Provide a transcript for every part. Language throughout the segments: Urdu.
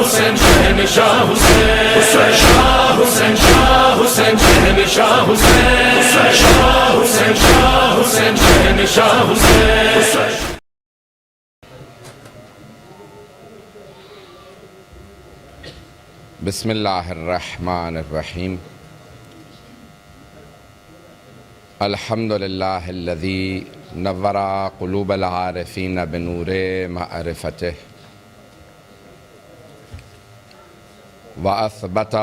حسین شہنشاہ حسین شاہ حسین شاہ حسین شہنشاہ حسین شاہ حسین شاہ حسین شہنشاہ حسین. بسم اللہ الرحمن الرحیم. الحمد للہ الذی نور قلوب العارفین بنور معرفتہ وأثبت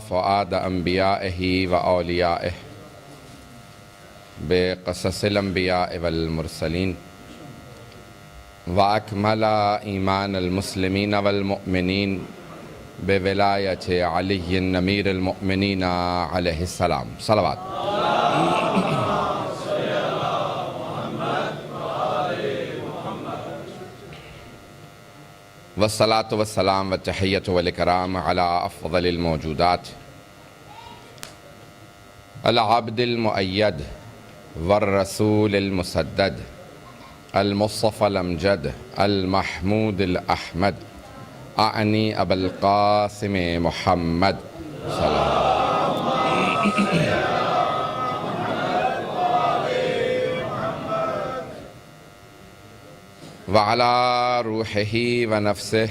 فؤاد انبیائہ واولیائہ بقصص الانبیاء والمرسلین واکمل ایمان المسلمین والمؤمنین بولایت علی امیر المؤمنین علیہ السلام. صلوات. والصلاة والسلام والتحیۃ والاکرام علی افضل الموجودات العبد المؤید والرسول المسدد المصطفى الامجد المحمود الاحمد اعنی ابا القاسم محمد صلی اللہ علیہ وسلم. وعلى روحه ونفسه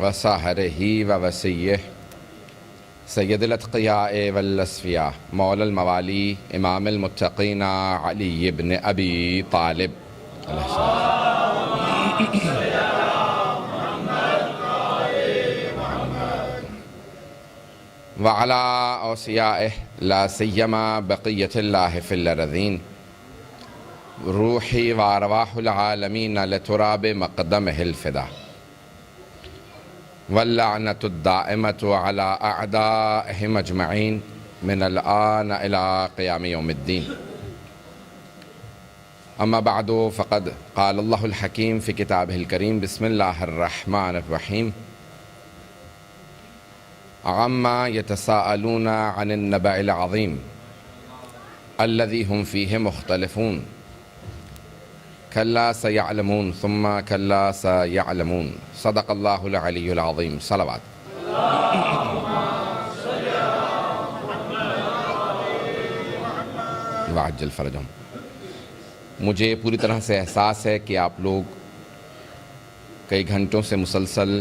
وسحره ووسیه سید الاتقیاء والاصفیاء مولا الموالی امام المتقین علی بن ابی طالب علیہ السلام. وعلى اوصیائه لا سیما بقیت اللہ فی الارضین روحی وارواح العالمین لتراب مقدمہ الفدا واللعنۃ الدائمۃ علی اعدائہم اجمعین من الآن الی قیام یوم الدین. اما بعد فقد قال اللہ الحکیم فی کتابہ الکریم. بسم اللہ الرحمن الرحیم. عما یتساءلون عن النبأ العظیم الذی هم فیہ مختلفون کلا سیعلمون ثم کلا سیعلمون. صدق اللہ العلی العظیم. صلوات. وعجل فرجہم. مجھے پوری طرح سے احساس ہے کہ آپ لوگ کئی گھنٹوں سے مسلسل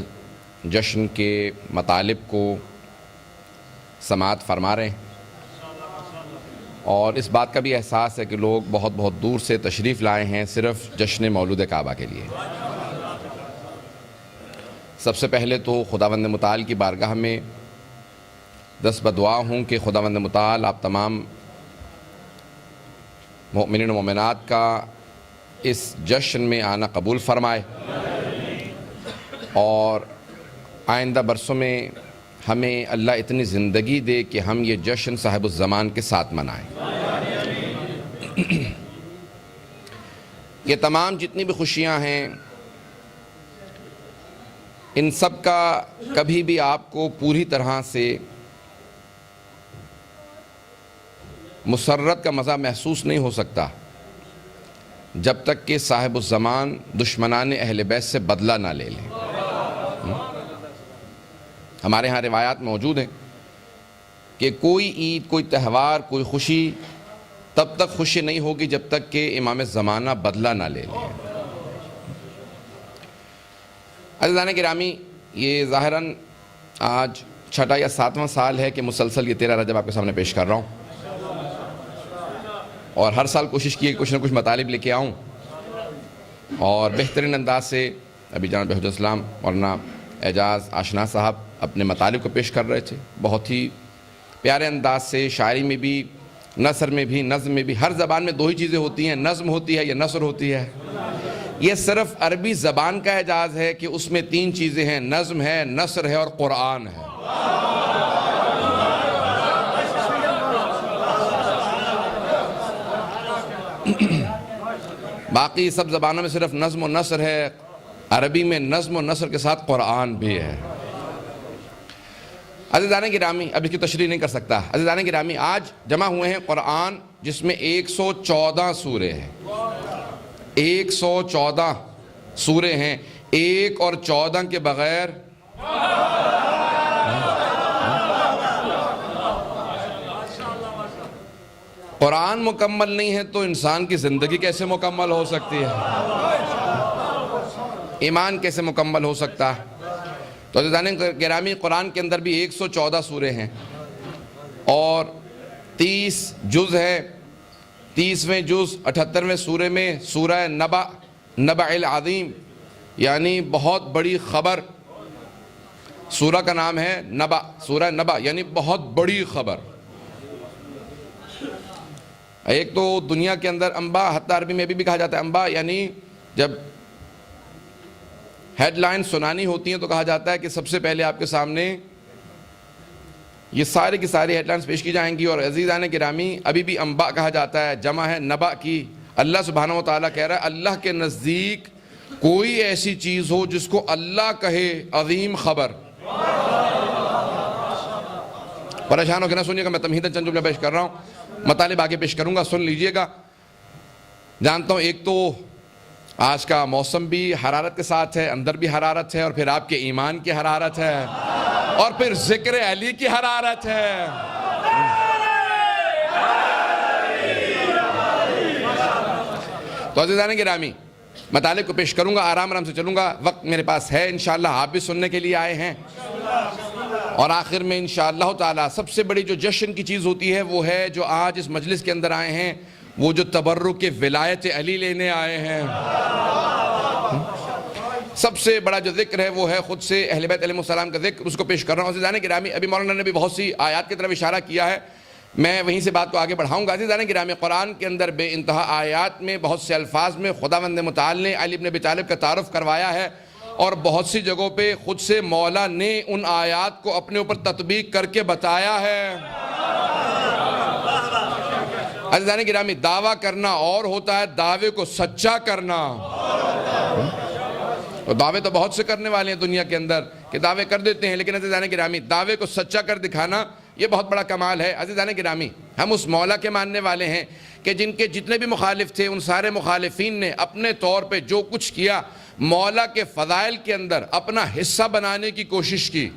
جشن کے مطالب کو سماعت فرما رہے ہیں، اور اس بات کا بھی احساس ہے کہ لوگ بہت بہت دور سے تشریف لائے ہیں صرف جشن مولود کعبہ کے لیے. سب سے پہلے تو خداوند متعال کی بارگاہ میں دست بدعا ہوں کہ خداوند متعال آپ تمام مؤمنین و مومنات کا اس جشن میں آنا قبول فرمائے، اور آئندہ برسوں میں ہمیں اللہ اتنی زندگی دے کہ ہم یہ جشن صاحب الزمان کے ساتھ منائیں. یہ تمام جتنی بھی خوشیاں ہیں ان سب کا کبھی بھی آپ کو پوری طرح سے مسرت کا مزہ محسوس نہیں ہو سکتا جب تک کہ صاحب الزمان دشمنان اہل بیت سے بدلہ نہ لے لیں. ہمارے ہاں روایات موجود ہیں کہ کوئی عید، کوئی تہوار، کوئی خوشی تب تک خوشی نہیں ہوگی جب تک کہ امام زمانہ بدلہ نہ لے لیں. عزیزان گرامی، یہ ظاہراً آج 6واں یا 7واں سال ہے کہ مسلسل یہ 13 رجب آپ کے سامنے پیش کر رہا ہوں، اور ہر سال کوشش کی کہ کچھ نہ کچھ مطالب لے کے آؤں، اور بہترین انداز سے ابھی جناب بہجت اسلام مولانا اعجاز آشنا صاحب اپنے مطالب کو پیش کر رہے تھے. بہت ہی پیارے انداز سے، شاعری میں بھی، نثر میں بھی، نظم میں بھی. ہر زبان میں دو ہی چیزیں ہوتی ہیں، نظم ہوتی ہے یا نثر ہوتی ہے. یہ صرف عربی زبان کا اعجاز ہے کہ اس میں 3 چیزیں ہیں، نظم ہے، نثر ہے اور قرآن ہے. باقی سب زبانوں میں صرف نظم و نثر ہے، عربی میں نظم و نثر کے ساتھ قرآن بھی ہے. عزیزان گرامی، اب اس کی تشریح نہیں کر سکتا. عزیزان گرامی، آج جمع ہوئے ہیں قرآن جس میں 114 سورے ہیں. 114 سورے ہیں. 1 اور 14 کے بغیر قرآن مکمل نہیں ہے تو انسان کی زندگی کیسے مکمل ہو سکتی ہے؟ ایمان کیسے مکمل ہو سکتا ہے؟ تو عزیزان گرامی، قرآن کے اندر بھی 114 سورے ہیں اور 30 جز ہے۔ 30ویں جز 78ویں سورے میں سورہ نبع العظیم، یعنی بہت بڑی خبر، سورہ کا نام ہے نبع، سورہ نبع یعنی بہت بڑی خبر۔ ایک تو دنیا کے اندر انباء، حتی عربی میں بھی کہا جاتا ہے انباء، یعنی جب ہیڈ لائن سنانی ہوتی ہیں تو کہا جاتا ہے کہ سب سے پہلے آپ کے سامنے یہ سارے کی ساری ہیڈ لائنز پیش کی جائیں گی۔ اور عزیزان گرامی، ابھی بھی انباء کہا جاتا ہے، جمع ہے نبع کی۔ اللہ سبحانہ و تعالیٰ کہہ رہا ہے اللہ کے نزدیک کوئی ایسی چیز ہو جس کو اللہ کہے عظیم خبر۔ پریشان ہو کے نہ سنیے گا، میں تمہیداً چند جملے پیش کر رہا ہوں، مطالب آگے پیش کروں گا، سن لیجئے گا۔ جانتا ہوں ایک تو آج کا موسم بھی حرارت کے ساتھ ہے، اندر بھی حرارت ہے، اور پھر آپ کے ایمان کی حرارت ہے، اور پھر ذکر علی کی حرارت ہے۔ تو عزیزان گرامی، مطالب کو پیش کروں گا، آرام سے چلوں گا، وقت میرے پاس ہے، انشاءاللہ آپ بھی سننے کے لیے آئے ہیں۔ اور آخر میں انشاءاللہ تعالی سب سے بڑی جو جشن کی چیز ہوتی ہے وہ ہے جو آج اس مجلس کے اندر آئے ہیں، وہ جو تبرک ولایت علی لینے آئے ہیں۔ سب سے بڑا جو ذکر ہے وہ ہے خود سے اہل بیت علیہ السلام کا ذکر، اس کو پیش کر رہا ہوں۔ عزیزان گرامی، ابھی مولانا نے بھی بہت سی آیات کی طرف اشارہ کیا ہے، میں وہیں سے بات کو آگے بڑھاؤں گا۔ عزیزان گرامی، قرآن کے اندر بے انتہا آیات میں بہت سے الفاظ میں خداوند متعال نے علی بن ابی طالب کا تعارف کروایا ہے، اور بہت سی جگہوں پہ خود سے مولا نے ان آیات کو اپنے اوپر تطبیق کر کے بتایا ہے۔ عزیزان گرامی، دعویٰ کرنا اور ہوتا ہے، دعوے کو سچا کرنا۔ اور دعوے تو بہت سے کرنے والے ہیں دنیا کے اندر کہ دعوے کر دیتے ہیں، لیکن عزیزان گرامی دعوے کو سچا کر دکھانا یہ بہت بڑا کمال ہے۔ عزیزان گرامی، ہم اس مولا کے ماننے والے ہیں کہ جن کے جتنے بھی مخالف تھے ان سارے مخالفین نے اپنے طور پہ جو کچھ کیا، مولا کے فضائل کے اندر اپنا حصہ بنانے کی کوشش کی۔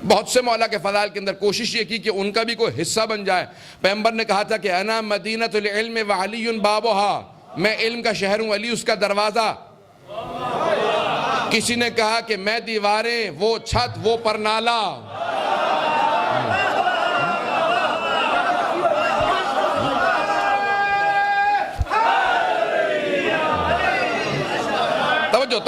بہت سے مولا کے فضائل کے اندر کوشش یہ کی کہ ان کا بھی کوئی حصہ بن جائے۔ پیغمبر نے کہا تھا کہ انا مدینۃ العلم وعلی بابھا، میں علم کا شہر ہوں، علی اس کا دروازہ۔ کسی نے کہا کہ میں دیواریں، وہ چھت، وہ پرنالہ۔ توجہ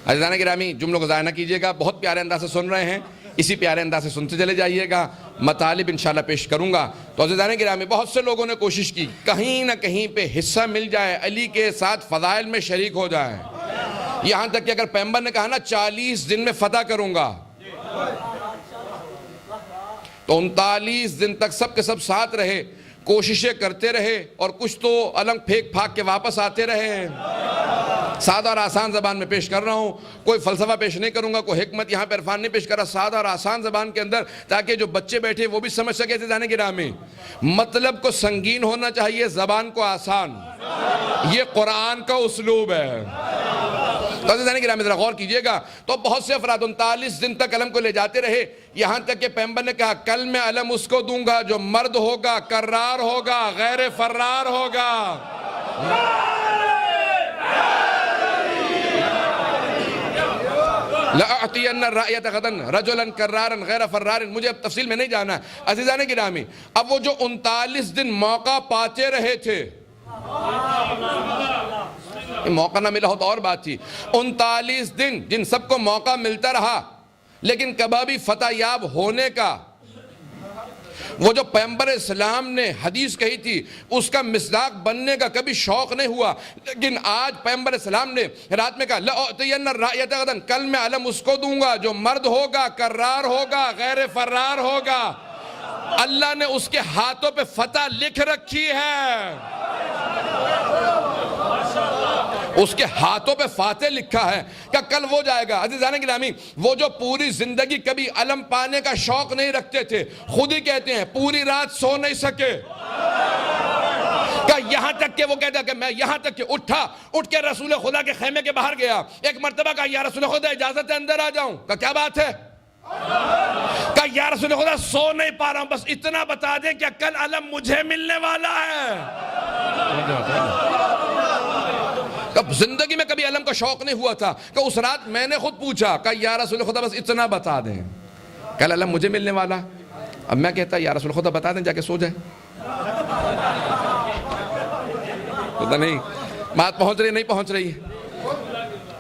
عزیزان گرامی، جملوں کو ضائع نہ کیجئے گا، بہت پیارے انداز سے سن رہے ہیں، اسی پیارے انداز سے سنتے چلے جائیے گا، مطالب انشاءاللہ پیش کروں گا۔ تو عزیزان گرامی، بہت سے لوگوں نے کوشش کی کہیں نہ کہیں پہ حصہ مل جائے، علی کے ساتھ فضائل میں شریک ہو جائیں، یہاں تک کہ اگر پیغمبر نے کہا نا 40 دن میں فتح کروں گا، تو 39 دن تک سب کے سب ساتھ رہے، کوششیں کرتے رہے، اور کچھ تو علم پھینک پھاک کے واپس آتے رہے۔ سادہ اور آسان زبان میں پیش کر رہا ہوں، کوئی فلسفہ پیش نہیں کروں گا، کوئی حکمت یہاں پہ عرفان نہیں پیش کر رہا، سادہ اور آسان زبان کے اندر، تاکہ جو بچے بیٹھے وہ بھی سمجھ سکے۔ عزیزان گرامی، مطلب کو سنگین ہونا چاہیے، زبان کو آسان، یہ قرآن کا اسلوب ہے۔ تو عزیزان گرامی ذرا غور کیجئے گا، تو بہت سے افراد 39 دن تک علم کو لے جاتے رہے، یہاں تک کہ پیغمبر نے کہا کل میں علم اس کو دوں گا جو مرد ہوگا، کرار ہوگا، غیر فرار ہوگا۔ لَأَعْطِيَنَّ الرَّأْيَةَ غَدًا رَجُلًا كَرَّارًا غَيْرَ فَرَّارٍ۔ مجھے اب تفصیل میں نہیں جانا ہے۔ عزیزان گرامی، اب وہ جو 39 دن موقع پاتے رہے تھے، موقع نہ ملا ہو تو اور بات تھی، 39 دن جن سب کو موقع ملتا رہا، لیکن کبھی فتح یاب ہونے کا، وہ جو پیغمبر اسلام نے حدیث کہی تھی اس کا مصداق بننے کا کبھی شوق نہیں ہوا، لیکن آج پیغمبر اسلام نے رات میں کہا لَأُعْطِيَنَّ الرَّأْيَةَ غَدًا، کل میں علم اس کو دوں گا جو مرد ہوگا، کرار ہوگا، غیر فرار ہوگا۔ اللہ نے اس کے ہاتھوں پہ فتح لکھ رکھی ہے، اس کے ہاتھوں پہ فاتح لکھا ہے کہ کل وہ جائے گا۔ عزیزان گرامی، وہ جو پوری زندگی کبھی علم پانے کا شوق نہیں رکھتے تھے، خود ہی کہتے ہیں پوری رات سو نہیں سکے، کہ یہاں تک کہ وہ کہتا کہ میں یہاں تک کہ اٹھ کے رسول خدا کے خیمے کے باہر گیا، ایک مرتبہ کہا یا رسول خدا اجازت ہے اندر آ جاؤں؟ کہا کیا بات ہے؟ کہا یا رسول خدا سو نہیں پا رہا ہوں، بس اتنا بتا دیں کہ کل علم مجھے ملنے والا ہے۔ زندگی میں کبھی علم کا شوق نہیں ہوا تھا، کہ اس رات میں نے خود پوچھا کہ یا رسول خدا بس اتنا بتا دیں کل علم مجھے ملنے والا۔ اب میں کہتا یا رسول خدا بتا دیں جا کے سو جائے، پتہ نہیں بات پہنچ رہی نہیں پہنچ رہی ہے۔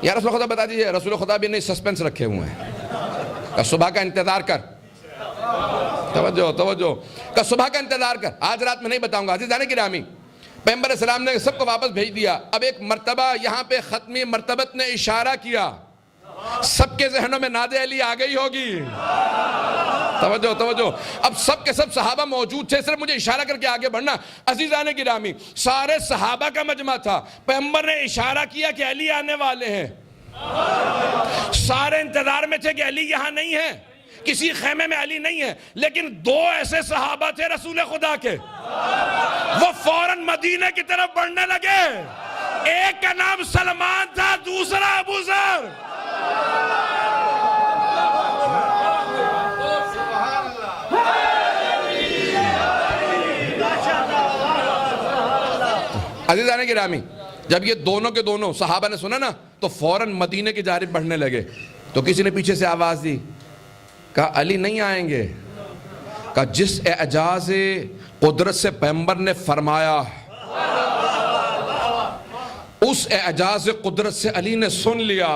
یا رسول خدا بتا دیجئے، رسول خدا بھی نہیں سسپینس رکھے ہوئے ہیں کہ صبح کا انتظار کر، توجہ کہ صبح کا انتظار کر، آج رات میں نہیں بتاؤں گا۔ عزیزان گرامی، پیغمبر اسلام نے سب کو واپس بھیج دیا۔ اب ایک مرتبہ یہاں پہ ختمی مرتبت نے اشارہ کیا، سب کے ذہنوں میں ناد علی آ گئی ہوگی۔ توجہ اب سب کے سب صحابہ موجود تھے، صرف مجھے اشارہ کر کے آگے بڑھنا۔ عزیزان گرامی، سارے صحابہ کا مجمع تھا، پیغمبر نے اشارہ کیا کہ علی آنے والے ہیں، سارے انتظار میں تھے کہ علی یہاں نہیں ہے، کسی خیمے میں علی نہیں ہے، لیکن دو ایسے صحابہ تھے رسول خدا کے، وہ فوراً مدینہ کی طرف بڑھنے لگے۔ ایک کا نام سلمان تھا، دوسرا ابو ذر۔ عزیزان گرامی، جب یہ دونوں کے دونوں صحابہ نے سنا نا تو فوراً مدینہ کی جانب بڑھنے لگے، تو کسی نے پیچھے سے آواز دی، کہا علی نہیں آئیں گے، کہا جس اعجاز قدرت سے پیغمبر نے فرمایا اس اعجاز قدرت سے علی نے سن لیا۔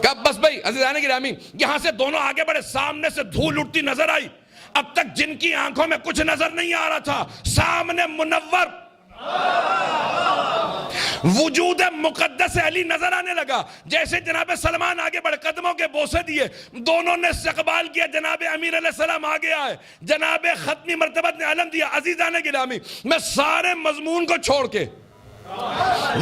کہا بس بھائی عزیزان گرامی، یہاں سے دونوں آگے بڑھے، سامنے سے دھول اٹھتی نظر آئی، اب تک جن کی آنکھوں میں کچھ نظر نہیں آ رہا تھا، سامنے منور وجود مقدس علی نظر آنے لگا۔ جیسے جناب سلمان آگے بڑھے، قدموں کے بوسے دیے، دونوں نے استقبال کیا، جناب امیر علیہ السلام آگے آئے، جناب ختمی مرتبت نے علم دیا۔ عزیزان گرامی، میں سارے مضمون کو چھوڑ کے،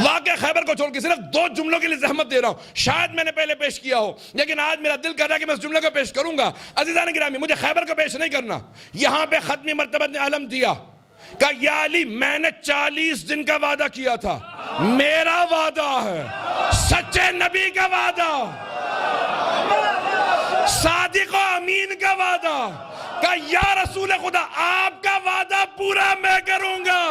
واقعہ خیبر کو چھوڑ کے صرف دو جملوں کے لیے زحمت دے رہا ہوں، شاید میں نے پہلے پیش کیا ہو، لیکن آج میرا دل کر رہا ہے کہ میں اس جملے کو پیش کروں گا۔ عزیزان گرامی، مجھے خیبر کو پیش نہیں کرنا، یہاں پہ ختمی مرتبت نے علم دیا، کہا یا علی میں نے 40 دن کا وعدہ کیا تھا، میرا وعدہ ہے، سچے نبی کا وعدہ، صادق و امین کا وعدہ، کہا یا رسول خدا آپ کا وعدہ پورا میں کروں گا۔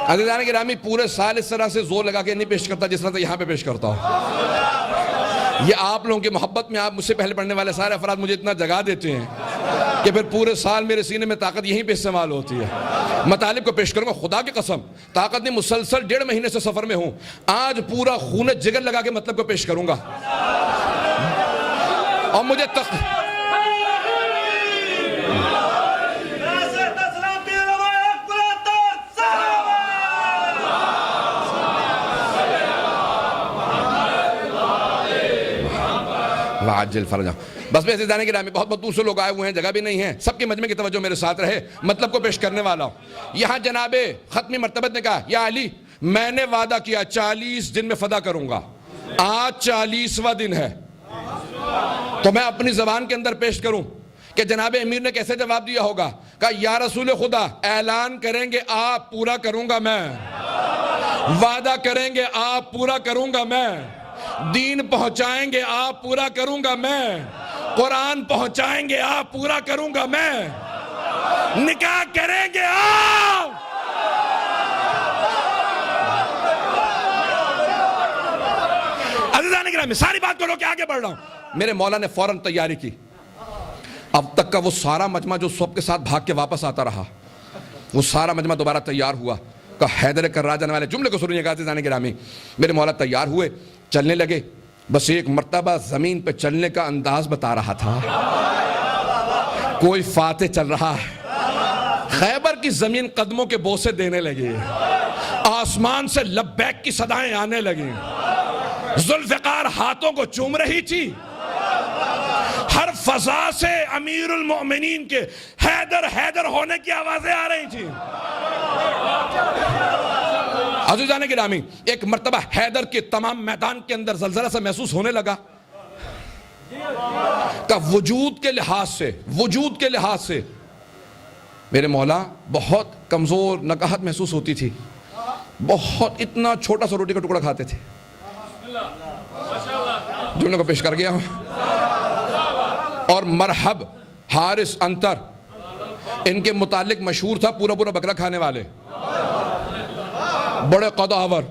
عزیزان گرامی، پورے سال اس طرح سے زور لگا کے نہیں پیش کرتا جس طرح سے یہاں پہ پیش کرتا ہوں۔ یہ آپ لوگوں کی محبت میں، آپ مجھ سے پہلے پڑھنے والے سارے افراد مجھے اتنا جگا دیتے ہیں کہ پھر پورے سال میرے سینے میں طاقت یہیں پہ استعمال ہوتی ہے۔ مطالب کو پیش کروں گا، خدا کی قسم طاقت نہیں، مسلسل 1.5 مہینے سے سفر میں ہوں، آج پورا خون جگر لگا کے مطلب کو پیش کروں گا، اور مجھے عاجل فرجا۔ بس میں عزیزان گرامی، بہت بہت دوسرے لوگ آئے ہوئے ہیں، جگہ بھی نہیں ہے، سب کے مجمع کی توجہ میرے ساتھ رہے، مطلب کو پیش کرنے والا ہوں۔ یہاں جناب ختمی مرتبت نے کہا یا علی میں نے وعدہ کیا 40 دن میں فدا کروں گا، آج 40واں دن ہے، تو میں اپنی زبان کے اندر پیش کروں کہ جناب امیر نے کیسے جواب دیا ہوگا۔ کہا یا رسول خدا اعلان کریں گے آپ، پورا کروں گا میں، وعدہ کریں گے آپ، پورا کروں گا میں، دین پہنچائیں گے آپ، پورا کروں گا میں، قرآن پہنچائیں گے آپ، پورا کروں گا میں، نکاح کریں گے آپ۔ عزیزان گرامی، ساری بات کو رو کے آگے بڑھ رہا ہوں۔ میرے مولا نے فوراً تیاری کی، اب تک کا وہ سارا مجمع جو سب کے ساتھ بھاگ کے واپس آتا رہا، وہ سارا مجمع دوبارہ تیار ہوا۔ کہ حیدر کرا جانے والے جملے کو سنیے گا عزیزان گرامی، میرے مولا تیار ہوئے، چلنے لگے، بس ایک مرتبہ زمین پہ چلنے کا انداز بتا رہا تھا۔ کوئی فاتح چل رہا ہے. خیبر کی زمین قدموں کے بوسے دینے لگی, آسمان سے لبیک کی صدائیں آنے لگیں, ذوالفقار ہاتھوں کو چوم رہی تھی, ہر فضا سے امیر المؤمنین کے حیدر حیدر ہونے کی آوازیں آ رہی تھی. عزیزان گرامی, ایک مرتبہ حیدر کے تمام میدان کے اندر زلزلہ سا محسوس ہونے لگا کہ وجود کے لحاظ سے میرے مولا بہت کمزور نکاہت محسوس ہوتی تھی, بہت اتنا چھوٹا سا روٹی کا ٹکڑا کھاتے تھے. جملے کو پیش کر گیا ہوں. اور مرحب حارث انتر ان کے متعلق مشہور تھا, پورا بکرا کھانے والے, بڑے قدآور,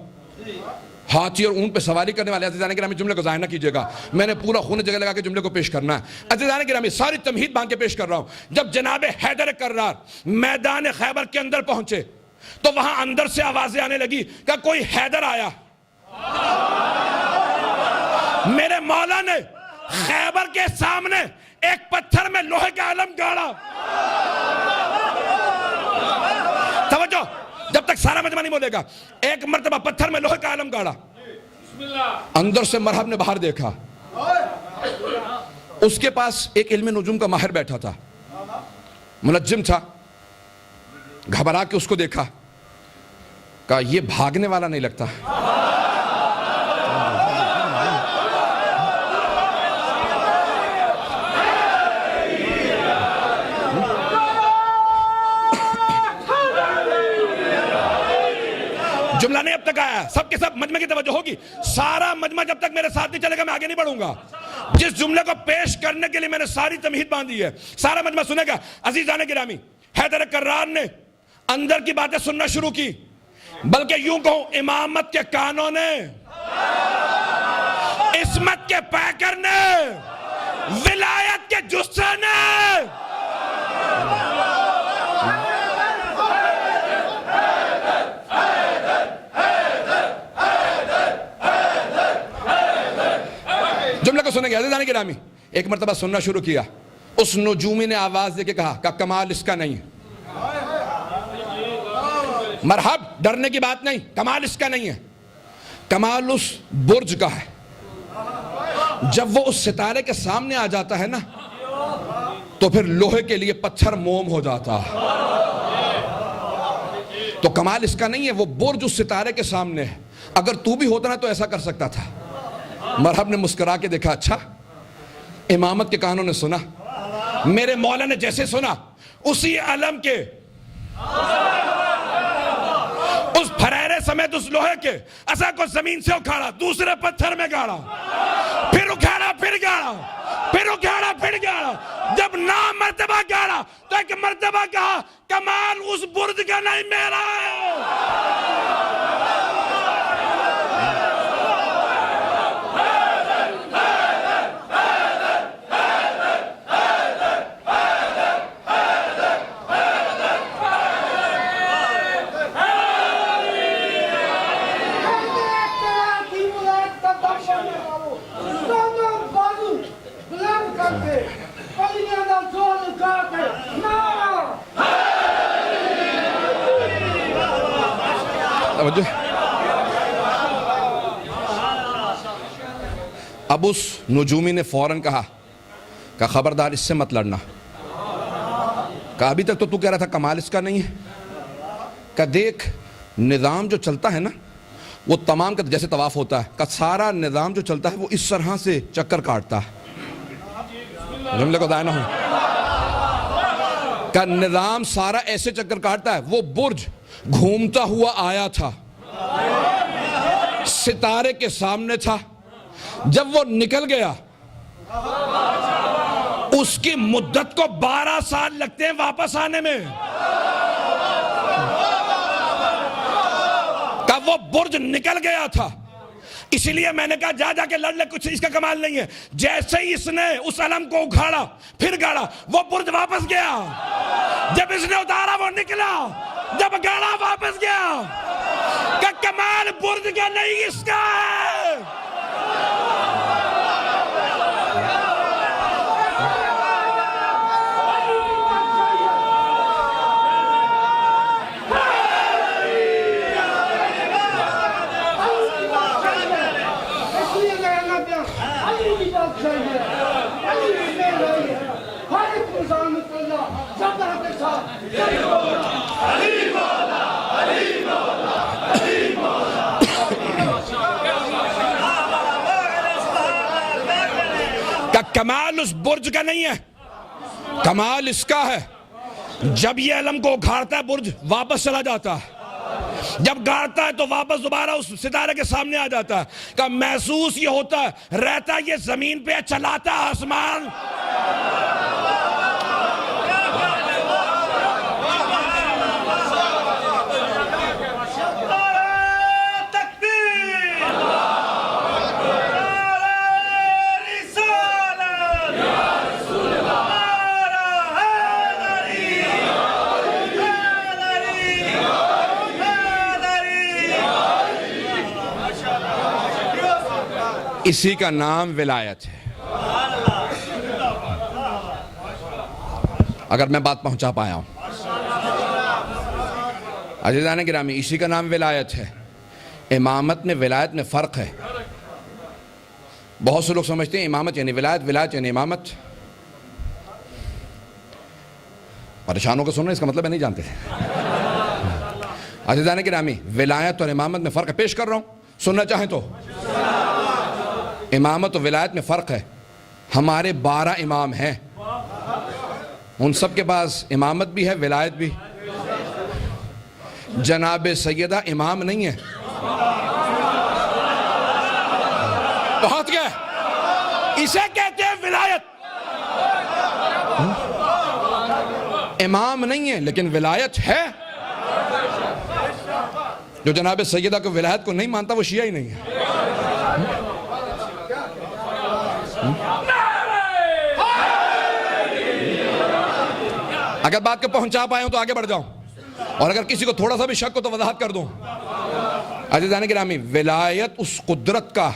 ہاتھی اور اونٹ پہ سواری کرنے والے. عزیزان گرامی جملے کو ضائع نہ کیجیے گا, میں نے پورا خون جگہ لگا کے جملے کو پیش کرنا ہے. عزیزان گرامی ساری تمہید باندھ کے پیش کر رہا ہوں. جب جناب حیدر کرار میدان خیبر کے اندر پہنچے تو وہاں اندر سے آوازیں آنے لگی کہ کوئی حیدر آیا. میرے مولا نے خیبر کے سامنے ایک پتھر میں لوہے کا علم گاڑا. توجہ, جب تک سارا مجمع نہیں بولے گا. ایک مرتبہ پتھر میں لوہے کا علم گاڑا, اندر سے مرحب نے باہر دیکھا. اس کے پاس ایک علم نجوم کا ماہر بیٹھا تھا, منجم تھا. گھبرا کے اس کو دیکھا, کہا یہ بھاگنے والا نہیں لگتا. جملہ نہیں اب تک آیا, سب کے سب مجمع کی توجہ ہوگی. سارا مجمع جب تک میرے ساتھ نہیں چلے گا میں آگے نہیں بڑھوں گا. جس جملے کو پیش کرنے کے لیے میں نے ساری تمہید باندھی ہے, سارا مجمع سنے گا. عزیزان گرامی, حیدر کرار نے اندر کی باتیں سننا شروع کی, بلکہ یوں کہوں امامت کے کانوں نے, عصمت کے پیکر نے, ولایت کے جسے نے جملے کو سنیں گے. عزیزان گرامی ایک مرتبہ سننا شروع کیا. اس نجومی نے آواز دے کے کہا کہ کمال اس کا نہیں ہے. مرحب, ڈرنے کی بات نہیں, کمال اس کا نہیں ہے, کمال اس برج کا ہے. جب وہ اس ستارے کے سامنے آ جاتا ہے نا تو پھر لوہے کے لیے پتھر موم ہو جاتا. تو کمال اس کا نہیں ہے, وہ برج اس ستارے کے سامنے ہے. اگر تو بھی ہوتا نا تو ایسا کر سکتا تھا. مرحب نے مسکرا کے دیکھا, اچھا امامت کے کانوں نے سنا. میرے مولا نے جیسے سنا اسی علم کے اس پھریرے سمیت اس لوہے کے اصا کو زمین سے اکھاڑا, دوسرے پتھر میں گاڑا, پھر اکھاڑا, پھر گاڑا, پھر اکھاڑا, پھر گاڑا. جب نام مرتبہ گاڑا تو ایک مرتبہ کہا کمال اس برج کا نہیں میرا ہے. اب اس نجومی نے فوراً کہا کہ خبردار اس سے مت لڑنا. کہا ابھی تک تو کہہ رہا تھا کمال اس کا نہیں ہے. کہ دیکھ نظام جو چلتا ہے نا وہ تمام کا جیسے طواف ہوتا ہے, کہ سارا نظام جو چلتا ہے وہ اس طرح سے چکر کاٹتا ہے. جملے کو ضائع نہ ہو, کہ نظام سارا ایسے چکر کاٹتا ہے. وہ برج گھومتا ہوا آیا تھا, ستارے کے سامنے تھا. جب وہ نکل گیا اس کی مدت کو 12 سال لگتے ہیں واپس آنے میں. کہ وہ برج نکل گیا تھا, اسی لیے میں نے کہا جا کے لڑ لے, کچھ اس کا کمال نہیں ہے. جیسے ہی اس نے اس علم کو اکھاڑا پھر گاڑا, وہ برج واپس گیا. جب اس نے اتارا وہ نکلا, جب گاڑا واپس گیا. کہ کمال برج کا نہیں اس کا ہے. دیا علی کی بادشاہی ہے، علی کی بادشاہی ہے، ہر ایک انسان میں اللہ زبر کے ساتھ علی مولا، علی مولا، علی مولا، علی مولا۔ کہ کمال اس برج کا نہیں ہے، کمال اس کا ہے جب یہ علم کو اکھاڑتا ہے برج واپس چلا جاتا ہے، جب گاڑتا ہے تو واپس دوبارہ اس ستارے کے سامنے آ جاتا ہے۔ کہ محسوس یہ ہوتا ہے رہتا یہ زمین پہ چلاتا آسمان۔ اسی کا نام ولایت ہے۔ اگر میں بات پہنچا پایا ہوں عزیزان گرامی، اسی کا نام ولایت ہے۔ امامت میں ولایت میں فرق ہے۔ بہت سے لوگ سمجھتے ہیں امامت یعنی ولایت، ولایت یعنی امامت۔ پریشانوں کو سننا اس کا مطلب ہے نہیں جانتے۔ عزیزان گرامی، ولایت اور امامت میں فرق ہے، پیش کر رہا ہوں، سننا چاہیں تو۔ امامت و ولایت میں فرق ہے۔ ہمارے 12 امام ہیں، ان سب کے پاس امامت بھی ہے، ولایت بھی۔ جناب سیدہ امام نہیں ہے، پہنچ گئے، اسے کہتے ہیں ولایت۔ امام نہیں ہے لیکن ولایت ہے۔ جو جناب سیدہ کو ولایت کو نہیں مانتا وہ شیعہ ہی نہیں ہے۔ اگر بات کو پہنچا پائے ہوں تو آگے بڑھ جاؤں، اور اگر کسی کو تھوڑا سا بھی شک ہو تو وضاحت کر دوں۔ عزیزان گرامی، ولایت اس قدرت کا،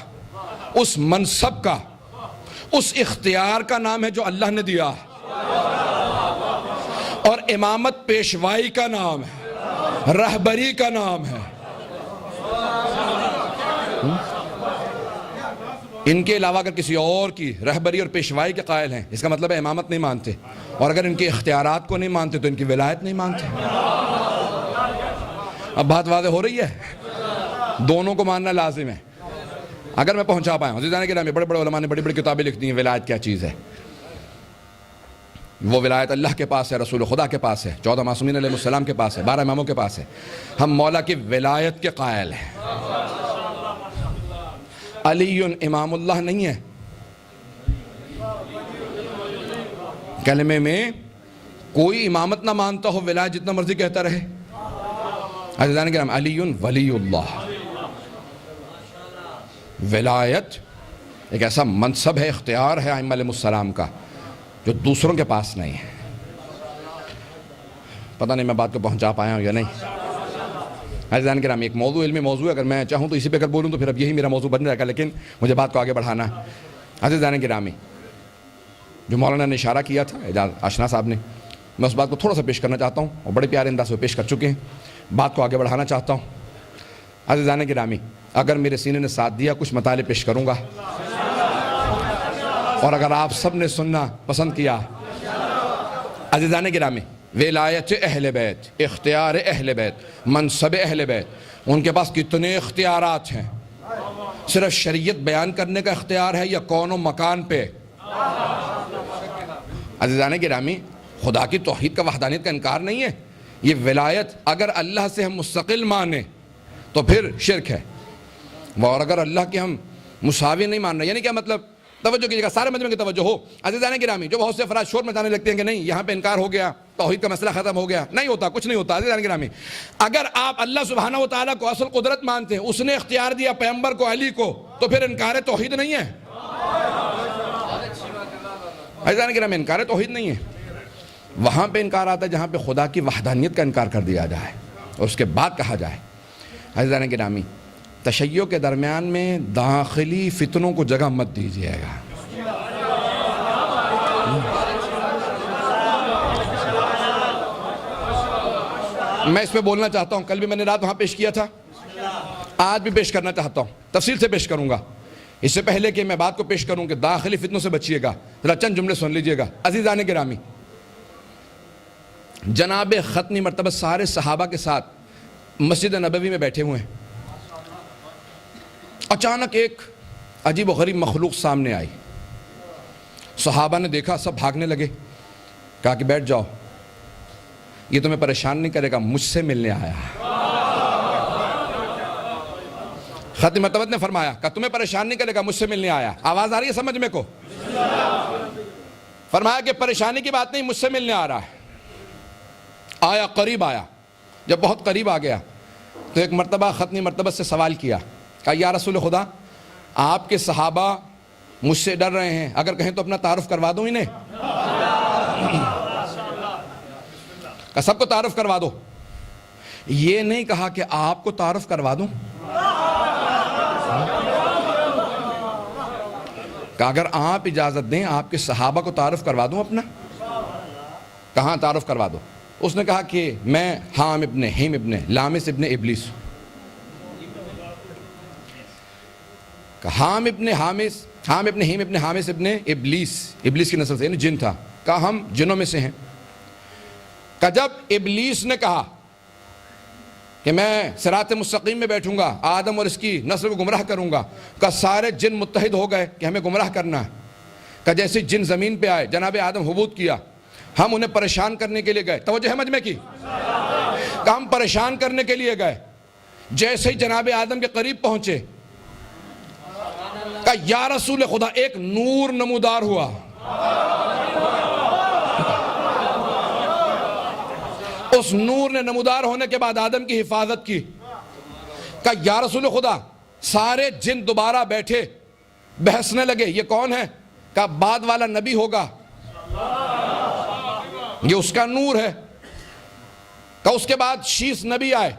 اس منصب کا، اس اختیار کا نام ہے جو اللہ نے دیا، اور امامت پیشوائی کا نام ہے، رہبری کا نام ہے۔ ان کے علاوہ اگر کسی اور کی رہبری اور پیشوائی کے قائل ہیں، اس کا مطلب ہے امامت نہیں مانتے، اور اگر ان کے اختیارات کو نہیں مانتے تو ان کی ولایت نہیں مانتے۔ اب بات واضح ہو رہی ہے، دونوں کو ماننا لازم ہے۔ اگر میں پہنچا پایا ہوں، عزیزان گرامی، بڑے بڑے علماء نے بڑی بڑی کتابیں لکھ دی ہیں ولایت کیا چیز ہے۔ وہ ولایت اللہ کے پاس ہے، رسول خدا کے پاس ہے، 14 معصومین علیہ السلام کے پاس ہے، 12 اماموں کے پاس ہے۔ ہم مولا کی ولایت کے قائل ہیں۔ علی امام اللہ نہیں ہے۔ کلمے میں کوئی امامت نہ مانتا ہو، ولایت جتنا مرضی کہتا رہے۔ عزیزان کرام، علی ولی اللہ، ولایت ایک ایسا منصب ہے، اختیار ہے ائمہ علیہ السلام کا جو دوسروں کے پاس نہیں ہے۔ پتہ نہیں میں بات کو پہنچا پایا ہوں یا نہیں۔ عزیزان کرام، ایک موضوع علمی موضوع ہے، اگر میں چاہوں تو اسی پہ اگر بولوں تو پھر اب یہی میرا موضوع بن جائے گا، لیکن مجھے بات کو آگے بڑھانا ہے۔ عزیزان گرامی، جو مولانا نے اشارہ کیا تھا اعجاز آشنا صاحب نے، میں اس بات کو تھوڑا سا پیش کرنا چاہتا ہوں، اور بڑے پیارے انداز سے پیش کر چکے ہیں، بات کو آگے بڑھانا چاہتا ہوں۔ عزیزان گرامی، اگر میرے سینے نے ساتھ دیا کچھ مطالب پیش کروں گا، اور اگر آپ سب نے سننا پسند کیا۔ عزیزان گرامی، ولایت اہل بیت، اختیار اہل بیت، منصب اہل بیت، ان کے پاس کتنے اختیارات ہیں؟ صرف شریعت بیان کرنے کا اختیار ہے یا کون و مکان پہ؟ عزیزان گرامی، خدا کی توحید کا، وحدانیت کا انکار نہیں ہے۔ یہ ولایت اگر اللہ سے ہم مستقل مانیں تو پھر شرک ہے، اور اگر اللہ کے ہم مساوی نہیں مان رہے، یعنی کیا مطلب؟ توجہ کیجیے گا، سارے مجمع کی توجہ ہو۔ عزیزان گرامی، جو بہت سے افراد شور مچانے لگتے ہیں کہ نہیں یہاں پہ انکار ہو گیا، توحید کا مسئلہ ختم ہو گیا، نہیں ہوتا، کچھ نہیں ہوتا۔ عزیزان گرامی، اگر آپ اللہ سبحانہ و تعالیٰ کو اصل قدرت مانتے ہیں، اس نے اختیار دیا پیغمبر کو، علی کو، تو پھر انکار توحید نہیں ہے۔ عزیزان گرامی، انکار توحید نہیں ہے۔ وہاں پہ انکار آتا ہے جہاں پہ خدا کی وحدانیت کا انکار کر دیا جائے اور اس کے بعد کہا جائے۔ عزیزان گرامی، تشیع کے درمیان میں داخلی فتنوں کو جگہ مت دیجیے گا۔ میں اس پہ بولنا چاہتا ہوں، کل بھی میں نے رات وہاں پیش کیا تھا، آج بھی پیش کرنا چاہتا ہوں، تفصیل سے پیش کروں گا۔ اس سے پہلے کہ میں بات کو پیش کروں کہ داخلی فتنوں سے بچیے گا، ذرا چند جملے سن لیجئے گا۔ عزیزان گرامی، جناب ختنی مرتبہ سارے صحابہ کے ساتھ مسجد نبوی میں بیٹھے ہوئے ہیں، اچانک ایک عجیب و غریب مخلوق سامنے آئی۔ صحابہ نے دیکھا، سب بھاگنے لگے، کہا کہ بیٹھ جاؤ، یہ تمہیں پریشان نہیں کرے گا، مجھ سے ملنے آیا ہے۔ ختنی مرتبہ نے فرمایا کہ تمہیں پریشان نہیں کرے گا، مجھ سے ملنے آیا۔ آواز آ رہی ہے سمجھ میں کو؟ فرمایا کہ پریشانی کی بات نہیں، مجھ سے ملنے آ رہا ہے۔ آیا، قریب آیا، جب بہت قریب آ گیا تو ایک مرتبہ ختنی مرتبہ سے سوال کیا، کہا یا رسول خدا، آپ کے صحابہ مجھ سے ڈر رہے ہیں، اگر کہیں تو اپنا تعارف کروا دوں انہیں؟ کہ سب کو تعارف کروا دو۔ یہ نہیں کہا کہ آپ کو تعارف کروا دوں، کہ اگر آپ اجازت دیں آپ کے صحابہ کو تعارف کروا دوں اپنا؟ کہاں تعارف کروا دو؟ اس نے کہا کہ میں حام ابن ہیم ابن لامس ابن ابلیس، حام ابن ہیم ابن حامس ابن ابلیس کی نسل سے، یعنی جن تھا، کہا ہم جنوں میں سے ہیں۔ کہ جب ابلیس نے کہا کہ میں صراط مستقیم میں بیٹھوں گا، آدم اور اس کی نسل کو گمراہ کروں گا، کہ سارے جن متحد ہو گئے کہ ہمیں گمراہ کرنا ہے۔ کہ جیسے جن زمین پہ آئے، جناب آدم حبوط کیا، ہم انہیں پریشان کرنے کے لیے گئے، توجہ ہے مجمع کی، کہ ہم پریشان کرنے کے لیے گئے، جیسے ہی جناب آدم کے قریب پہنچے، کہ یا رسول خدا، ایک نور نمودار ہوا۔ اس نور نے نمودار ہونے کے بعد آدم کی حفاظت کی۔ کہ یا رسول خدا، سارے جن دوبارہ بیٹھے، بحثنے لگے، یہ کون ہے؟ کہ بعد والا نبی ہوگا، یہ اس کا نور ہے۔ کہ اس کے بعد شیس نبی آئے،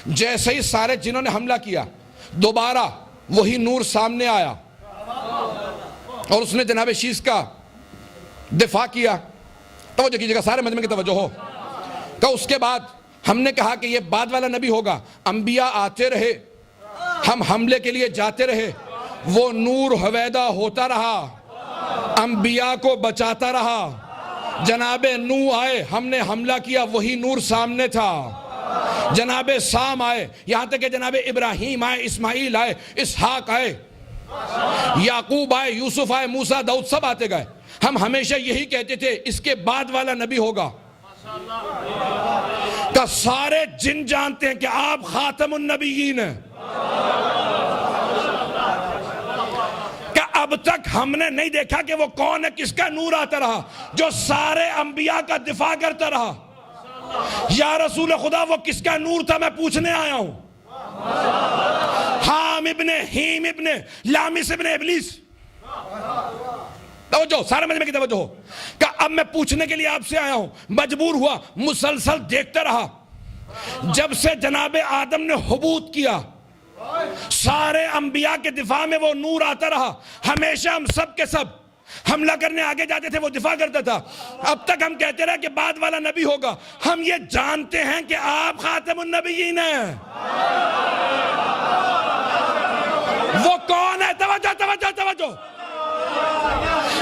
جیسے ہی سارے جنہوں نے حملہ کیا، دوبارہ وہی نور سامنے آیا اور اس نے جناب شیس کا دفاع کیا۔ توجہ کیجئے گا، سارے مجمع کی توجہ ہو۔ کہ اس کے بعد ہم نے کہا کہ یہ بعد والا نبی ہوگا، انبیاء آتے رہے، ہم حملے کے لیے جاتے رہے، وہ نور حویدہ ہوتا رہا، انبیاء کو بچاتا رہا۔ جناب نوح آئے، ہم نے حملہ کیا، وہی نور سامنے تھا۔ جناب سام آئے، یہاں تک کہ جناب ابراہیم آئے، اسماعیل آئے، اسحاق آئے، یعقوب آئے، یوسف آئے، موسیٰ، داؤد، سب آتے گئے۔ ہم ہمیشہ یہی کہتے تھے اس کے بعد والا نبی ہوگا۔ کہ سارے جن جانتے ہیں کہ آپ خاتم النبیین ہیں۔ کہ اب تک ہم نے نہیں دیکھا کہ وہ کون ہے، کس کا نور آتا رہا جو سارے انبیاء کا دفاع کرتا رہا۔ یا رسول خدا، وہ کس کا نور تھا، میں پوچھنے آیا ہوں۔ حام ابن ہیم ابن لامس ابن ابلیس۔ توجہ، سارے مجمع کی توجہ ہو۔ کہ اب میں پوچھنے کے لیے آپ سے آیا ہوں، مجبور ہوا، مسلسل دیکھتا رہا، جب سے جناب آدم نے حبوط کیا، سارے انبیاء کے دفاع میں وہ نور آتا رہا۔ ہمیشہ ہم سب کے سب حملہ کرنے آگے جاتے تھے، وہ دفاع کرتا تھا۔ اب تک ہم کہتے رہے کہ بعد والا نبی ہوگا۔ ہم یہ جانتے ہیں کہ آپ خاتم النبیین ہیں۔ وہ کون ہے؟ توجہ توجہ توجہ۔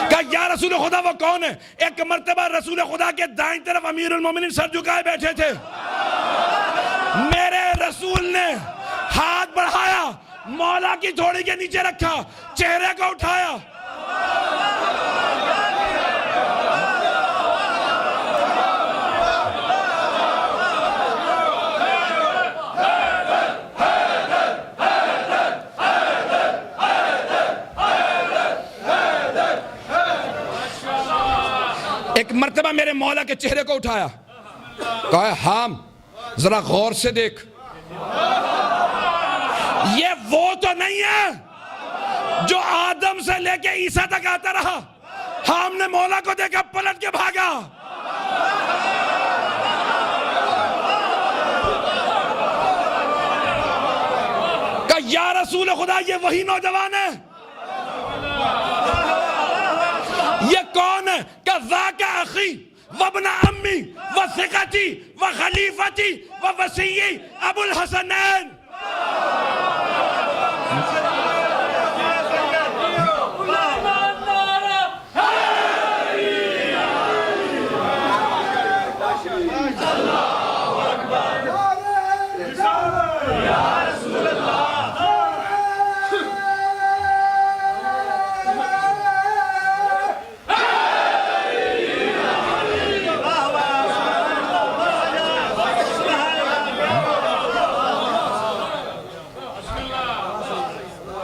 کہ یا رسول خدا، وہ کون ہے؟ ایک مرتبہ رسول خدا کے دائیں طرف امیر المومنین سر جھکائے بیٹھے تھے۔ میرے رسول نے ہاتھ بڑھایا، مولا کی تھوڑی کے نیچے رکھا، چہرے کو اٹھایا، ایک مرتبہ میرے مولا کے چہرے کو اٹھایا، کہا حام، ذرا غور سے دیکھ، یہ وہ تو نہیں ہے جو آدم سے لے کے عیسیٰ تک آتا رہا۔ حام نے مولا کو دیکھا، پلٹ کے بھاگا۔ کہا یا رسول خدا، یہ وہی نوجوان ہے؟ یہ کون ہے؟ کہ ذاک اخی وابن امی وثقتی وخلیفتی ووصیی ابو الحسنین۔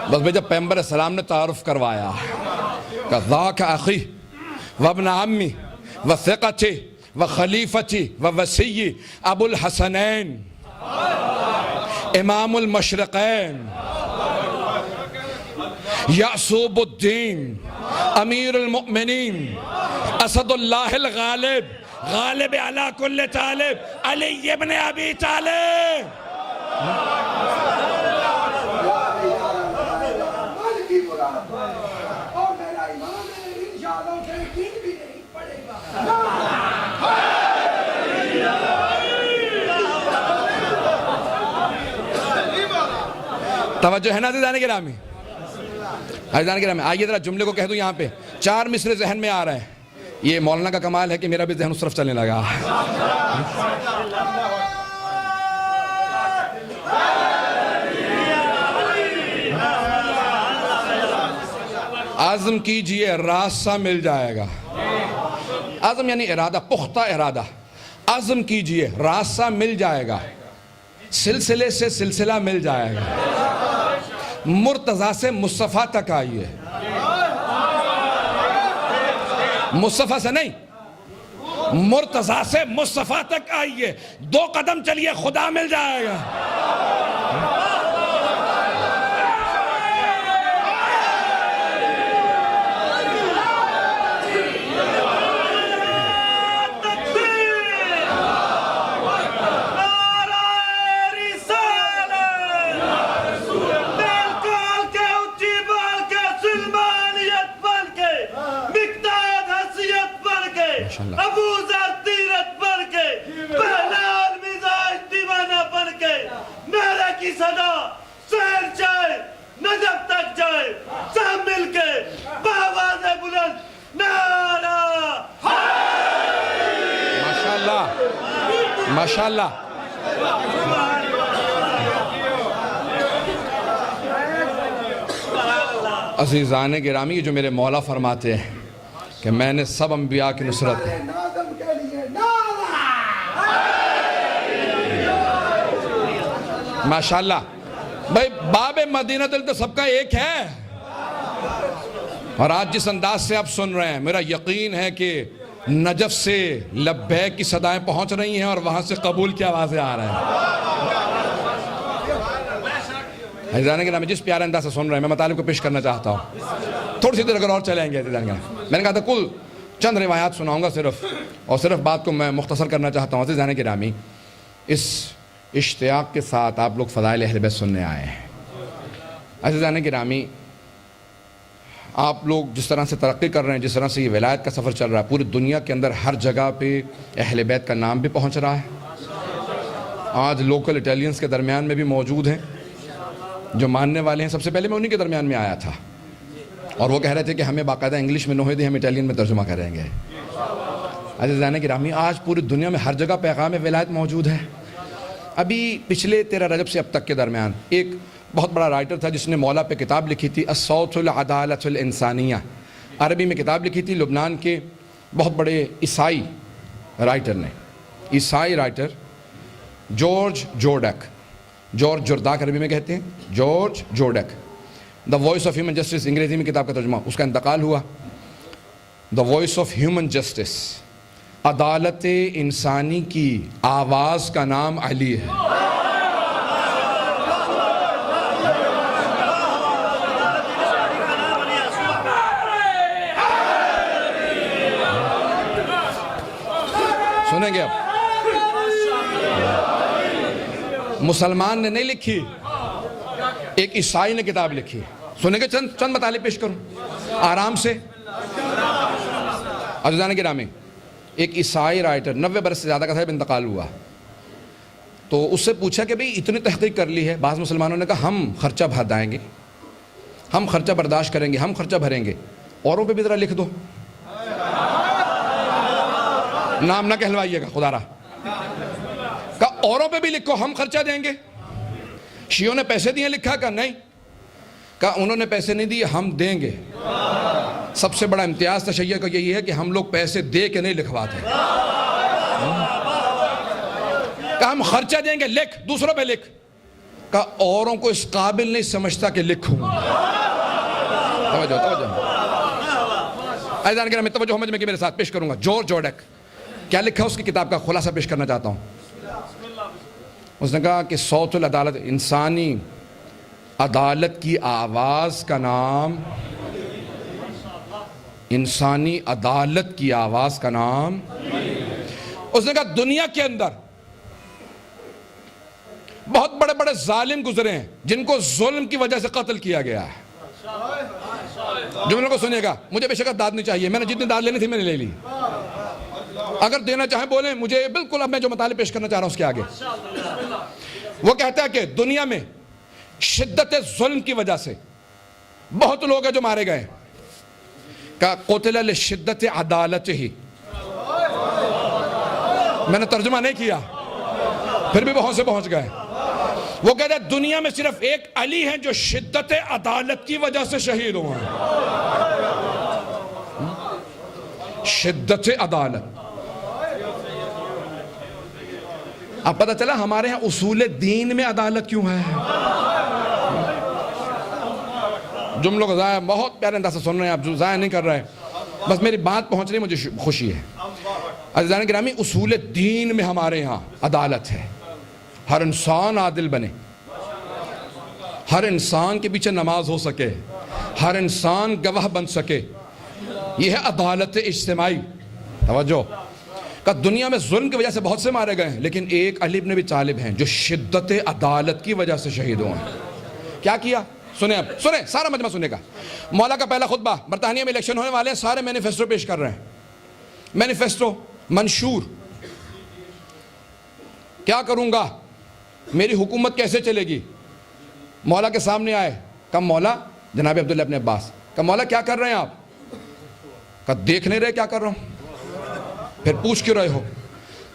بس بھئی جب پیغمبر السلام نے تعارف کروایا کہ ذاک اخی وابن عمی وثقتی وخلیفتی ووصی ابو الحسنین امام المشرقین یعصوب الدین امیر المؤمنین اسد اللہ الغالب غالب علی کل طالب علی ابن ابی طالب من کی مراد اور میرا ایمان ہے انشاءاللہ کہ دین بھی نہیں پڑے گا. توجہ ہے نا عزیزان گرامی؟ عزیزان گرامی آئیے ذرا جملے کو کہہ دوں یہاں پہ 4 مصرے ذہن میں آ رہے ہیں. یہ مولانا کا کمال ہے کہ میرا بھی ذہن اس طرف چلنے لگا. عزم کیجئے راستہ مل جائے گا. عزم یعنی ارادہ، پختہ ارادہ. عزم کیجئے راستہ مل جائے گا، سلسلے سے سلسلہ مل جائے گا. مرتضیٰ سے مصطفیٰ تک آئیے، مصطفیٰ سے نہیں، مرتضیٰ سے مصطفیٰ تک آئیے. 2 قدم چلیے خدا مل جائے گا. ابو ذر تیرت بڑھ کے بہلال مزاج دیوانہ بن کے میرے کی صدا شہر جائے نجف تک جائے سب مل کے بآواز بلند نعرہ ماشاءاللہ ماشاءاللہ. عزیزان گرامی، جو میرے مولا فرماتے ہیں کہ میں نے سب انبیاء کی نصرت ناظم کے لیے نعرہ. ماشاءاللہ. بھائی باب مدینہ دل تو سب کا ایک ہے. اور آج جس انداز سے آپ سن رہے ہیں میرا یقین ہے کہ نجف سے لبیک کی صدائیں پہنچ رہی ہیں اور وہاں سے قبول کی آوازیں آ رہے ہیں. عزیزان گرامی جس پیارے انداز سے سن رہے ہیں میں مطالب کو پیش کرنا چاہتا ہوں. تھوڑی سی دیر اگر اور چلیں گے عزیزان گرامی. میں نے کہا تھا کل چند روایات سناؤں گا صرف بات کو میں مختصر کرنا چاہتا ہوں. عزیزان گرامی اس اشتیاق کے ساتھ آپ لوگ فضائل اہل بیت سننے آئے ہیں. عزیزان گرامی آپ لوگ جس طرح سے ترقی کر رہے ہیں، جس طرح سے یہ ولایت کا سفر چل رہا ہے، پوری دنیا کے اندر ہر جگہ پہ اہل بیت کا نام بھی پہنچ رہا ہے. آج لوکل اٹیلینز کے درمیان میں بھی موجود ہیں جو ماننے والے ہیں. سب سے پہلے میں انہی کے درمیان میں آیا تھا اور وہ کہہ رہے تھے کہ ہمیں باقاعدہ انگلش میں نوحے دیں، ہم اٹیلین میں ترجمہ کریں گے. عزیزان گرامی آج پوری دنیا میں ہر جگہ پیغام ولایت موجود ہے. ابھی پچھلے 13 رجب سے اب تک کے درمیان ایک بہت بڑا رائٹر تھا جس نے مولا پہ کتاب لکھی تھی الصوت العدالت الانسانیہ. عربی میں کتاب لکھی تھی لبنان کے بہت بڑے عیسائی رائٹر نے، عیسائی writer George Jordac, George Jordac عربی میں کہتے ہیں، George Jordac. The voice of human justice انگریزی میں کتاب کا ترجمہ، اس کا انتقال ہوا. The voice of human justice, عدالت انسانی کی آواز کا نام علی ہے. سنیں گے اب مسلمان نے نہیں لکھی، ایک عیسائی نے کتاب لکھی. سنیں گے چند مطالب پیش کروں آرام سے. عزیزان گرامی ایک عیسائی رائٹر 90 برس سے زیادہ کا صاحب انتقال ہوا، تو اس سے پوچھا کہ بھئی اتنی تحقیق کر لی ہے. بعض مسلمانوں نے کہا ہم خرچہ بھر دائیں گے، ہم خرچہ برداشت کریں گے، ہم خرچہ بھریں گے. اوروں پہ بھی ذرا لکھ دو، نام نہ کہلوائیے گا خدا رہا. کہا اوروں پہ بھی لکھو، ہم خرچہ دیں گے. شیعوں نے پیسے دیے لکھا؟ کہا نہیں. کہا انہوں نے پیسے نہیں دیے، ہم دیں گے. سب سے بڑا امتیاز تشیع کا یہی ہے کہ ہم لوگ پیسے دے کے نہیں لکھواتے. کہا ہم خرچہ دیں گے، لکھ، دوسروں پہ لکھ. کہ اوروں کو اس قابل نہیں سمجھتا کہ لکھوں. توجہ عزیزان کرام، توجہ سمجھ میں کہ میرے ساتھ پیش کروں گا جارج جورڈیک. کیا لکھا اس کی کتاب کا خلاصہ پیش کرنا چاہتا ہوں. اس نے کہا کہ صوت العدالت، انسانی عدالت کی آواز کا نام، انسانی عدالت کی آواز کا نام. اس نے کہا دنیا کے اندر بہت بڑے بڑے ظالم گزرے ہیں جن کو ظلم کی وجہ سے قتل کیا گیا ہے. جملوں کو سنیے گا، مجھے بے شک داد نہیں چاہیے، میں نے جتنی داد لینی تھی میں نے لے لی. اگر دینا چاہیں بولیں مجھے، بالکل. اب میں جو مطالب پیش کرنا چاہ رہا ہوں اس کے آگے وہ کہتا ہے کہ دنیا میں شدت ظلم کی وجہ سے بہت لوگ ہیں جو مارے گئے. کہ قتل لشدت عدالت ہی، میں نے ترجمہ نہیں کیا پھر بھی بہت سے پہنچ گئے. وہ کہتا ہے دنیا میں صرف ایک علی ہیں جو شدت عدالت کی وجہ سے شہید ہوئے ہیں. شدت عدالت. اب پتہ چلا ہمارے ہاں اصول دین میں عدالت کیوں ہے. جملوں کو ضائع بہت پیارے انداز سے سن رہے ہیں آپ، ضائع نہیں کر رہے، بس میری بات پہنچ رہی، مجھے خوشی ہے. عزیزان گرامی، اصول دین میں ہمارے ہاں عدالت ہے. ہر انسان عادل بنے، ہر انسان کے پیچھے نماز ہو سکے، ہر انسان گواہ بن سکے. یہ ہے عدالت اجتماعی. توجہ کہ دنیا میں ظلم کی وجہ سے بہت سے مارے گئے ہیں، لیکن ایک علی بن ابی طالب ہیں جو شدت عدالت کی وجہ سے شہید ہوئے ہیں. کیا کیا؟ سنیں، اب سنیں، سارا مجمع سنے گا. مولا کا پہلا خطبہ، برطانیہ میں الیکشن ہونے والے ہیں، سارے مینیفیسٹو پیش کر رہے ہیں. مینیفیسٹو منشور، کیا کروں گا، میری حکومت کیسے چلے گی. مولا کے سامنے آئے، کہا مولا، جناب عبداللہ ابن عباس، کہا مولا کیا کر رہے ہیں آپ. کہا دیکھ نہیں رہے کیا کر رہا ہوں. پھر پوچھ کیوں رہے ہو.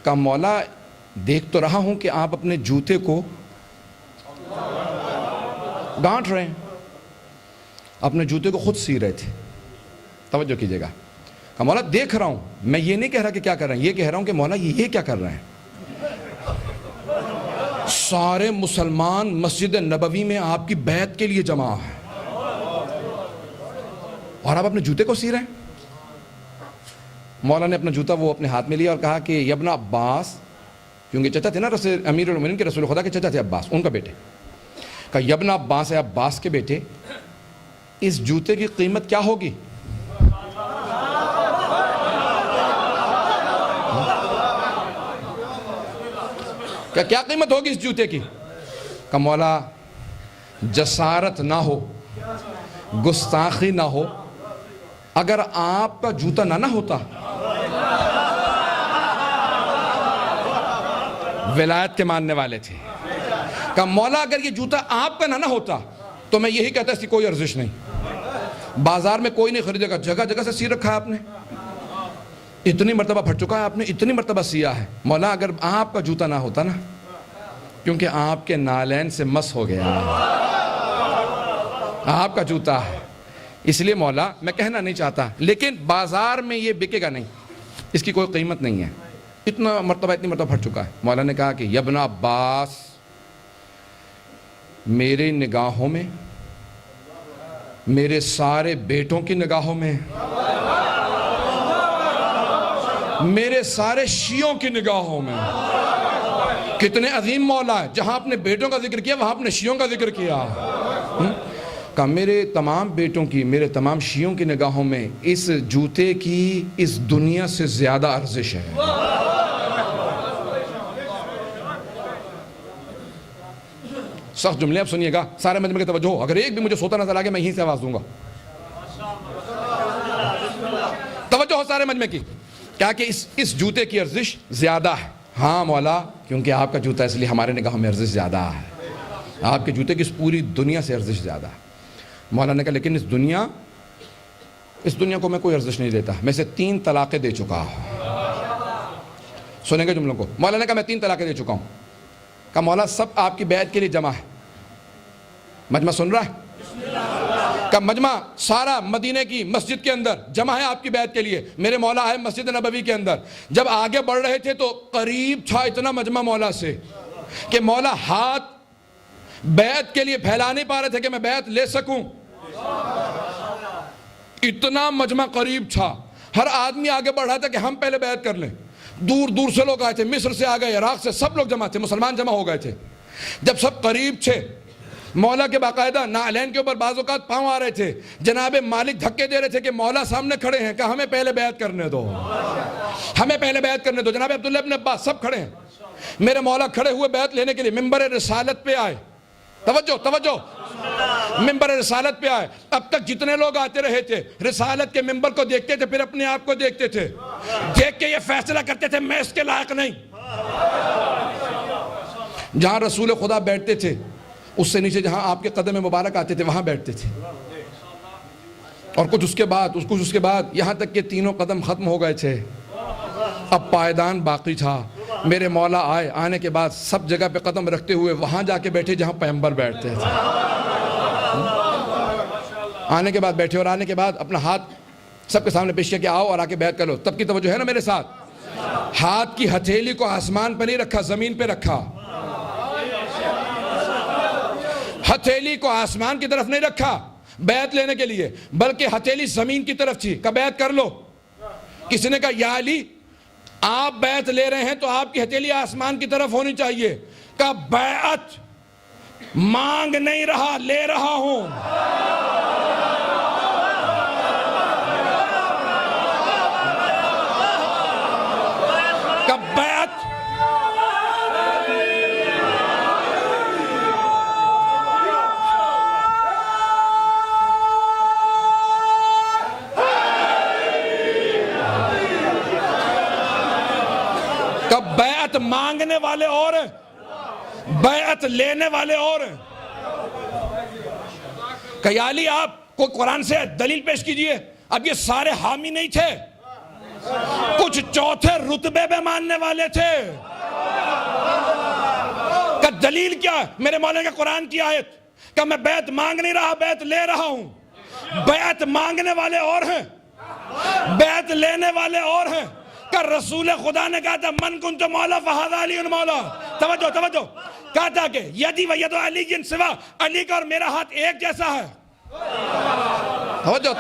کہا مولا دیکھ تو رہا ہوں کہ آپ اپنے جوتے کو گانٹ رہے ہیں. اپنے جوتے کو خود سی رہے تھے. توجہ کیجئے گا. کہا مولا دیکھ رہا ہوں، میں یہ نہیں کہہ رہا کہ کیا کر رہے ہیں، یہ کہہ رہا ہوں کہ مولا یہ کیا کر رہے ہیں. سارے مسلمان مسجد نبوی میں آپ کی بیعت کے لیے جمع ہیں اور آپ اپنے جوتے کو سی رہے ہیں. مولا نے اپنا جوتا وہ اپنے ہاتھ میں لیا اور کہا کہ ابن عباس، کیونکہ چچا تھے نا امیر المومنین کے رسول خدا کے چچا تھے عباس، ان کا بیٹے. کہا ابن عباس ہے، عباس کے بیٹے، اس جوتے کی قیمت کیا ہوگی. کیا قیمت ہوگی اس جوتے کی. کہ مولا جسارت نہ ہو، گستاخی نہ ہو، اگر آپ کا جوتا نہ ہوتا، ولایت کے ماننے والے تھے. کہ مولا اگر یہ جوتا آپ کا نہ ہوتا تو میں یہی کہتا اس کی کوئی ارزش نہیں، بازار میں کوئی نہیں خریدے گا. جگہ جگہ سے سی رکھا ہے آپ نے، اتنی مرتبہ پھٹ چکا ہے آپ نے، اتنی مرتبہ سیا ہے. مولا اگر آپ کا جوتا نہ ہوتا نا، کیونکہ آپ کے نالین سے مس ہو گیا، آپ کا جوتا ہے، اس لیے مولا میں کہنا نہیں چاہتا، لیکن بازار میں یہ بکے گا نہیں، اس کی کوئی قیمت نہیں ہے. اتنی مرتبہ پھٹ چکا ہے. مولا نے کہا کہ ابن عباس، میرے نگاہوں میں، میرے سارے بیٹوں کی نگاہوں میں، میرے سارے شیعوں کی نگاہوں میں، کتنے عظیم مولا ہے، جہاں اپنے بیٹوں کا ذکر کیا وہاں اپنے شیعوں کا ذکر کیا. کہ میرے تمام بیٹوں کی، میرے تمام شیعوں کی نگاہوں میں اس جوتے کی اس دنیا سے زیادہ ارزش ہے. سخت جملے اب سنیے گا، سارے مجمع کی توجہ ہو. اگر ایک بھی مجھے سوتا نظر آگے میں یہیں سے آواز دوں گا. توجہ ہو سارے مجمع کی. کیا کہ اس جوتے کی ارزش زیادہ ہے. ہاں مولا، کیونکہ آپ کا جوتا اس لیے ہمارے نگاہوں میں ارزش زیادہ ہے. آپ کے جوتے کی اس پوری دنیا سے ارزش زیادہ ہے. مولا نے کہا لیکن اس دنیا کو میں کوئی ارزش نہیں دیتا. میں سے 3 طلاقیں دے چکا ہوں. سنیں گے جملوں کو. مولا نے کہا میں 3 طلاقیں دے چکا ہوں. کہا مولا سب آپ کی بیعت کے لیے جمع ہے. مجمع سن رہا ہے؟ کہ مجمع سارا مدینہ کی مسجد کے اندر جمع ہے آپ کی بیعت کے لیے. میرے مولا ہے مسجد نبوی کے اندر. جب آگے بڑھ رہے تھے تو قریب تھا اتنا مجمع مولا سے کہ مولا ہاتھ بیعت کے لیے پھیلا نہیں پا رہے تھے کہ میں بیعت لے سکوں. اتنا مجمع قریب تھا, ہر آدمی آگے بڑھ رہا تھا کہ ہم پہلے بیعت کر لیں. دور دور سے لوگ آئے تھے, مصر سے آ گئے, عراق سے, سب لوگ جمع تھے, مسلمان جمع ہو گئے تھے. جب سب قریب تھے, مولا کے باقاعدہ نعلین کے اوپر بعض اوقات پاؤں آ رہے تھے. جناب مالک دھکے دے رہے تھے کہ مولا سامنے کھڑے ہیں, کہ ہمیں پہلے بیعت کرنے دو, ہمیں پہلے بیعت کرنے دو. جناب عبداللہ ابن عباس سب کھڑے ہیں. میرے مولا کھڑے ہوئے بیعت لینے کے لیے ممبر رسالت پہ آئے. توجہ, ممبر رسالت پہ آئے. اب تک جتنے لوگ آتے رہے تھے رسالت کے ممبر کو دیکھتے تھے, پھر اپنے آپ کو دیکھتے تھے, دیکھ کے یہ فیصلہ کرتے تھے میں اس کے لائق نہیں. جہاں رسول خدا بیٹھتے تھے اس سے نیچے جہاں آپ کے قدم مبارک آتے تھے وہاں بیٹھتے تھے. اور کچھ اس کے بعد یہاں تک کہ تینوں قدم ختم ہو گئے تھے, اب پائیدان باقی تھا. میرے مولا آئے, آنے کے بعد سب جگہ پہ قدم رکھتے ہوئے وہاں جا کے بیٹھے جہاں پیغمبر بیٹھتے تھے. آنے کے بعد بیٹھے, اور آنے کے بعد اپنا ہاتھ سب کے سامنے پیش کیا کہ آؤ اور آ کے بیعت کر لو. تب کی توجہ ہے نا میرے ساتھ, ہاتھ کی ہتھیلی کو آسمان پہ نہیں رکھا, زمین پہ رکھا. ہتھیلی کو آسمان کی طرف نہیں رکھا بیعت لینے کے لیے, بلکہ ہتھیلی زمین کی طرف تھی, کہ بیعت کر لو. کسی نے کہا یا علی آپ بیعت لے رہے ہیں تو آپ کی ہتھیلی آسمان کی طرف ہونی چاہیے. کہ بیعت مانگ نہیں رہا, لے رہا ہوں. کہ بیعت بیعت مانگنے والے اور ہیں, بیعت لینے والے اور ہیں. کہ یا علی آپ کو قرآن سے دلیل پیش کیجئے. اب یہ سارے حامی نہیں تھے, کچھ چوتھے رتبے پہ ماننے والے تھے. کہ دلیل کیا ہے؟ میرے مولا کے قرآن کی آیت, کہ میں بیعت مانگ نہیں رہا, بیعت لے رہا ہوں. بیعت مانگنے والے اور ہیں, بیعت لینے والے اور ہیں. کہ رسول خدا نے کہا تھا من کنت مولا فہذا علی مولا. توجہ, کہا تھا کہ یدی و ید علی سوا, علی کا اور میرا ہاتھ ایک جیسا ہے. توجہ,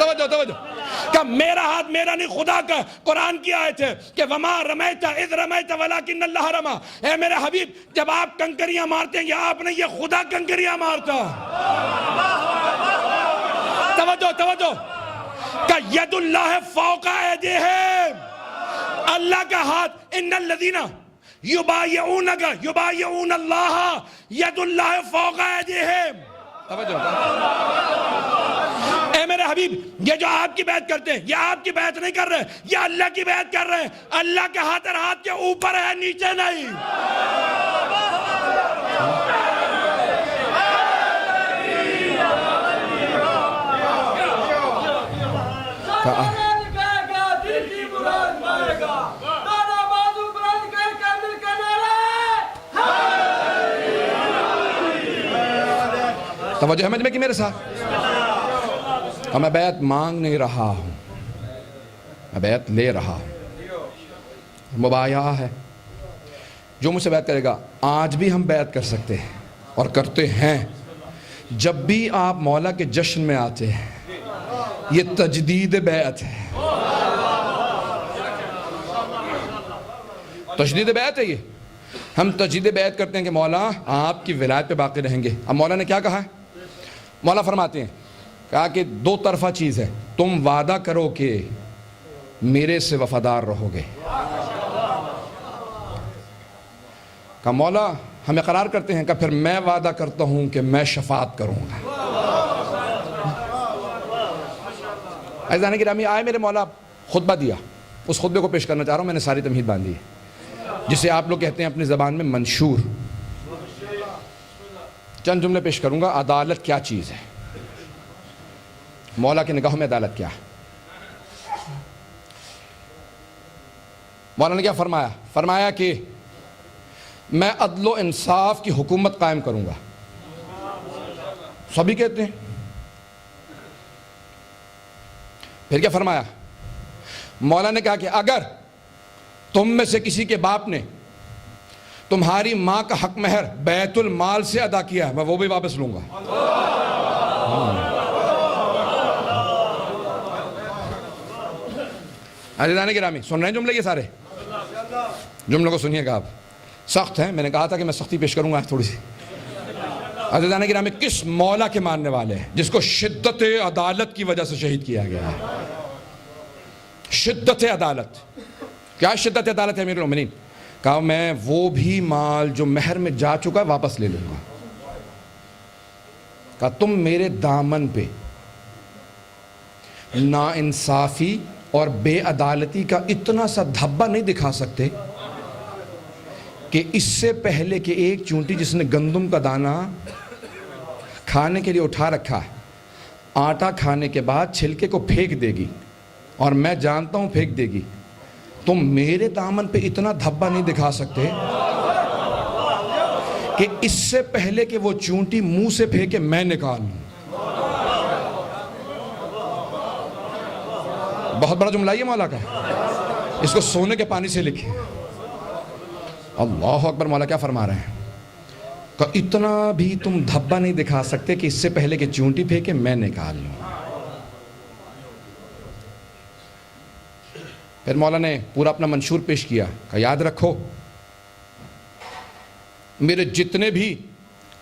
کہ میرا ہاتھ میرا نہیں, خدا کا. قرآن کی آیت ہے کہ وما رمیت اذ رمیت ولکن اللہ رما. اے میرے حبیب جب آپ کنکریاں مارتے ہیں یا آپ نے, یہ خدا کنکریاں مارتا. توجہ, کہ ید اللہ فوق ایدیہم, اللہ کا ہاتھ. ان الذین یبایعون اللہ ید اللہ فوق ایدیہم. اے میرے حبیب یہ جو آپ کی بیعت کرتے ہیں یہ آپ کی بیعت نہیں کر رہے, یہ اللہ کی بیعت کر رہے ہیں. اللہ کے ہاتھ اور ہاتھ کے اوپر ہے, نیچے نہیں. توجہ ہے مجمع کی میرے ساتھ. اور میں بیعت مانگ نہیں رہا ہوں, میں بیعت لے رہا ہوں. مبایعہ ہے, جو مجھ سے بیعت کرے گا. آج بھی ہم بیعت کر سکتے ہیں اور کرتے ہیں. جب بھی آپ مولا کے جشن میں آتے ہیں یہ تجدید بیعت ہے, تجدید بیعت ہے. یہ ہم تجدید بیعت کرتے ہیں کہ مولا آپ کی ولایت پہ باقی رہیں گے. اب مولا نے کیا کہا ہے؟ مولا فرماتے ہیں کہا کہ دو طرفہ چیز ہے, تم وعدہ کرو کہ میرے سے وفادار رہو گے. کہا مولا ہم اقرار کرتے ہیں, کہ پھر میں وعدہ کرتا ہوں کہ میں شفاعت کروں گا. عزیزان گرامی آئے میرے مولا خطبہ دیا, اس خطبے کو پیش کرنا چاہ رہا ہوں. میں نے ساری تمہید باندھی ہے جسے آپ لوگ کہتے ہیں اپنی زبان میں منشور. چند جملے پیش کروں گا. عدالت کیا چیز ہے, مولا کی نگاہوں میں عدالت کیا ہے. مولا نے کیا فرمایا؟ فرمایا کہ میں عدل و انصاف کی حکومت قائم کروں گا. سبھی کہتے ہیں. پھر کیا فرمایا؟ مولا نے کہا کہ اگر تم میں سے کسی کے باپ نے تمہاری ماں کا حق مہر بیت المال سے ادا کیا ہے، میں وہ بھی واپس لوں گا۔ عزیزان گرامی سن رہے ہیں جملے یہ سارے؟ جملوں کو سنیے گا آپ، سخت ہیں، میں نے کہا تھا کہ میں سختی پیش کروں گا تھوڑی سی۔ عزیزان گرامی کس مولا کے ماننے والے ہیں جس کو شدت عدالت کی وجہ سے شہید کیا گیا ہے؟ شدت عدالت، کیا شدت عدالت ہے امیر المومنین؟ کہا میں وہ بھی مال جو مہر میں جا چکا ہے واپس لے لوں گا۔ کہا تم میرے دامن پہ ناانصافی اور بے عدالتی کا اتنا سا دھبا نہیں دکھا سکتے کہ اس سے پہلے کہ ایک چونٹی جس نے گندم کا دانہ کھانے کے لیے اٹھا رکھا ہے، آٹا کھانے کے بعد چھلکے کو پھینک دے گی، اور میں جانتا ہوں پھینک دے گی، تم میرے دامن پہ اتنا دھبا نہیں دکھا سکتے کہ اس سے پہلے کہ وہ چونٹی منہ سے پھینکے میں نکال لوں۔ بہت بڑا جملہ یہ مولا کا ہے، اس کو سونے کے پانی سے لکھیں۔ اللہ اکبر، مولا کیا فرما رہے ہیں کہ اتنا بھی تم دھبا نہیں دکھا سکتے کہ اس سے پہلے کہ چونٹی پھینکے میں نکال لوں۔ پھر مولا نے پورا اپنا منشور پیش کیا کہ یاد رکھو میرے جتنے بھی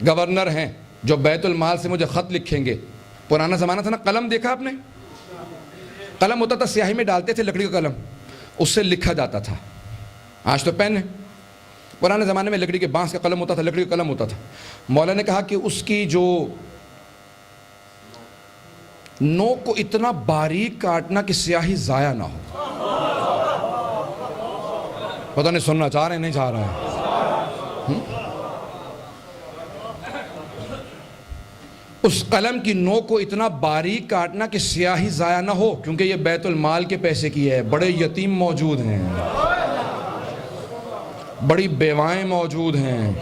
گورنر ہیں جو بیت المال سے مجھے خط لکھیں گے، پرانا زمانہ تھا نا، قلم دیکھا آپ نے؟ قلم ہوتا تھا، سیاہی میں ڈالتے تھے، لکڑی کا قلم، اس سے لکھا جاتا تھا۔ آج تو پین ہے، پرانے زمانے میں لکڑی کے بانس کا قلم ہوتا تھا، لکڑی کا قلم ہوتا تھا۔ مولا نے کہا کہ اس کی جو نوک کو اتنا باریک کاٹنا کہ سیاہی ضائع نہ ہو۔ پتہ نہیں سننا چاہ رہے ہیں نہیں چاہ رہے ہیں؟ اس قلم کی نوک کو اتنا باریک کاٹنا کہ سیاہی ضائع نہ ہو، کیونکہ یہ بیت المال کے پیسے کی ہے، بڑے یتیم موجود ہیں، بڑی بیوائیں موجود ہیں۔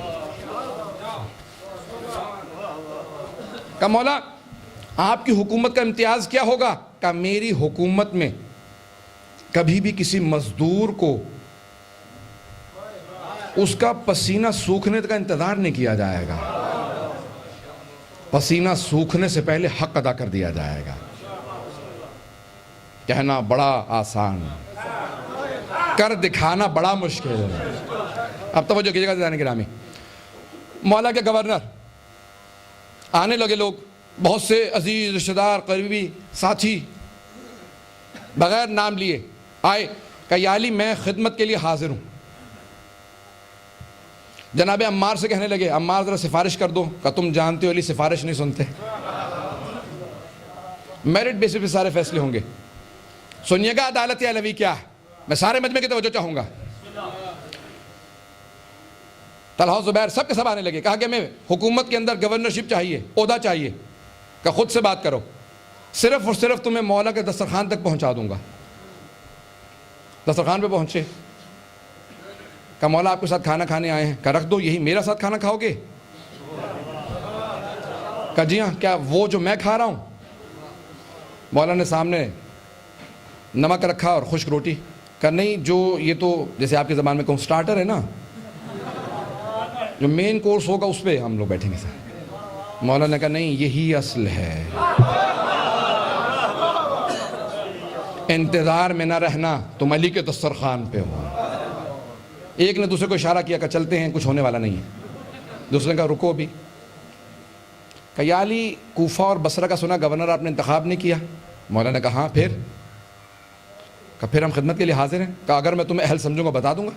کہا مولا آپ کی حکومت کا امتیاز کیا ہوگا؟ کہا میری حکومت میں کبھی بھی کسی مزدور کو اس کا پسینہ سوکھنے کا انتظار نہیں کیا جائے گا، پسینہ سوکھنے سے پہلے حق ادا کر دیا جائے گا۔ کہنا بڑا آسان، کر دکھانا بڑا مشکل ہے۔ اب توجہ کیجیے گا عزیزان گرامی، مولا کے گورنر آنے لگے، لوگ بہت سے عزیز رشتہ دار قریبی ساتھی بغیر نام لیے آئے کہ یا علی میں خدمت کے لیے حاضر ہوں۔ جناب عمار سے کہنے لگے عمار ذرا سفارش کر دو، کہ تم جانتے ہو علی سفارش نہیں سنتے، میرٹ بیسس پہ سارے فیصلے ہوں گے۔ سنیے گا عدالت علوی کیا ہے، میں سارے مجمع کی توجہ چاہوں گا۔ طلحہ زبیر سب کے سب آنے لگے، کہا کہ ہمیں حکومت کے اندر گورنرشپ چاہیے، عہدہ چاہیے، کہ خود سے بات کرو، صرف اور صرف تمہیں مولا کے دسترخوان تک پہنچا دوں گا۔ دسترخوان پہ پہنچے، کہ مولا آپ کے ساتھ کھانا کھانے آئے ہیں، کہ رکھ دو، یہی میرا ساتھ کھانا کھاؤ گے؟ کہ جی ہاں، کیا وہ جو میں کھا رہا ہوں؟ مولا نے سامنے نمک رکھا اور خشک روٹی، کہ نہیں جو یہ تو جیسے آپ کی زبان میں کہوں سٹارٹر ہے نا، جو مین کورس ہوگا اس پہ ہم لوگ بیٹھیں گے سر۔ مولا نے کہا نہیں، یہی اصل ہے، انتظار میں نہ رہنا، تم علی کے دسترخوان پہ ہو۔ ایک نے دوسرے کو اشارہ کیا کہ چلتے ہیں، کچھ ہونے والا نہیں ہے۔ دوسرے نے کہا رکو بھی، کہ یا علی کوفہ اور بصرہ کا سنا گورنر آپ نے انتخاب نہیں کیا؟ مولا نے کہا ہاں، پھر ہم خدمت کے لیے حاضر ہیں۔ کہ اگر میں تمہیں اہل سمجھوں گا بتا دوں گا،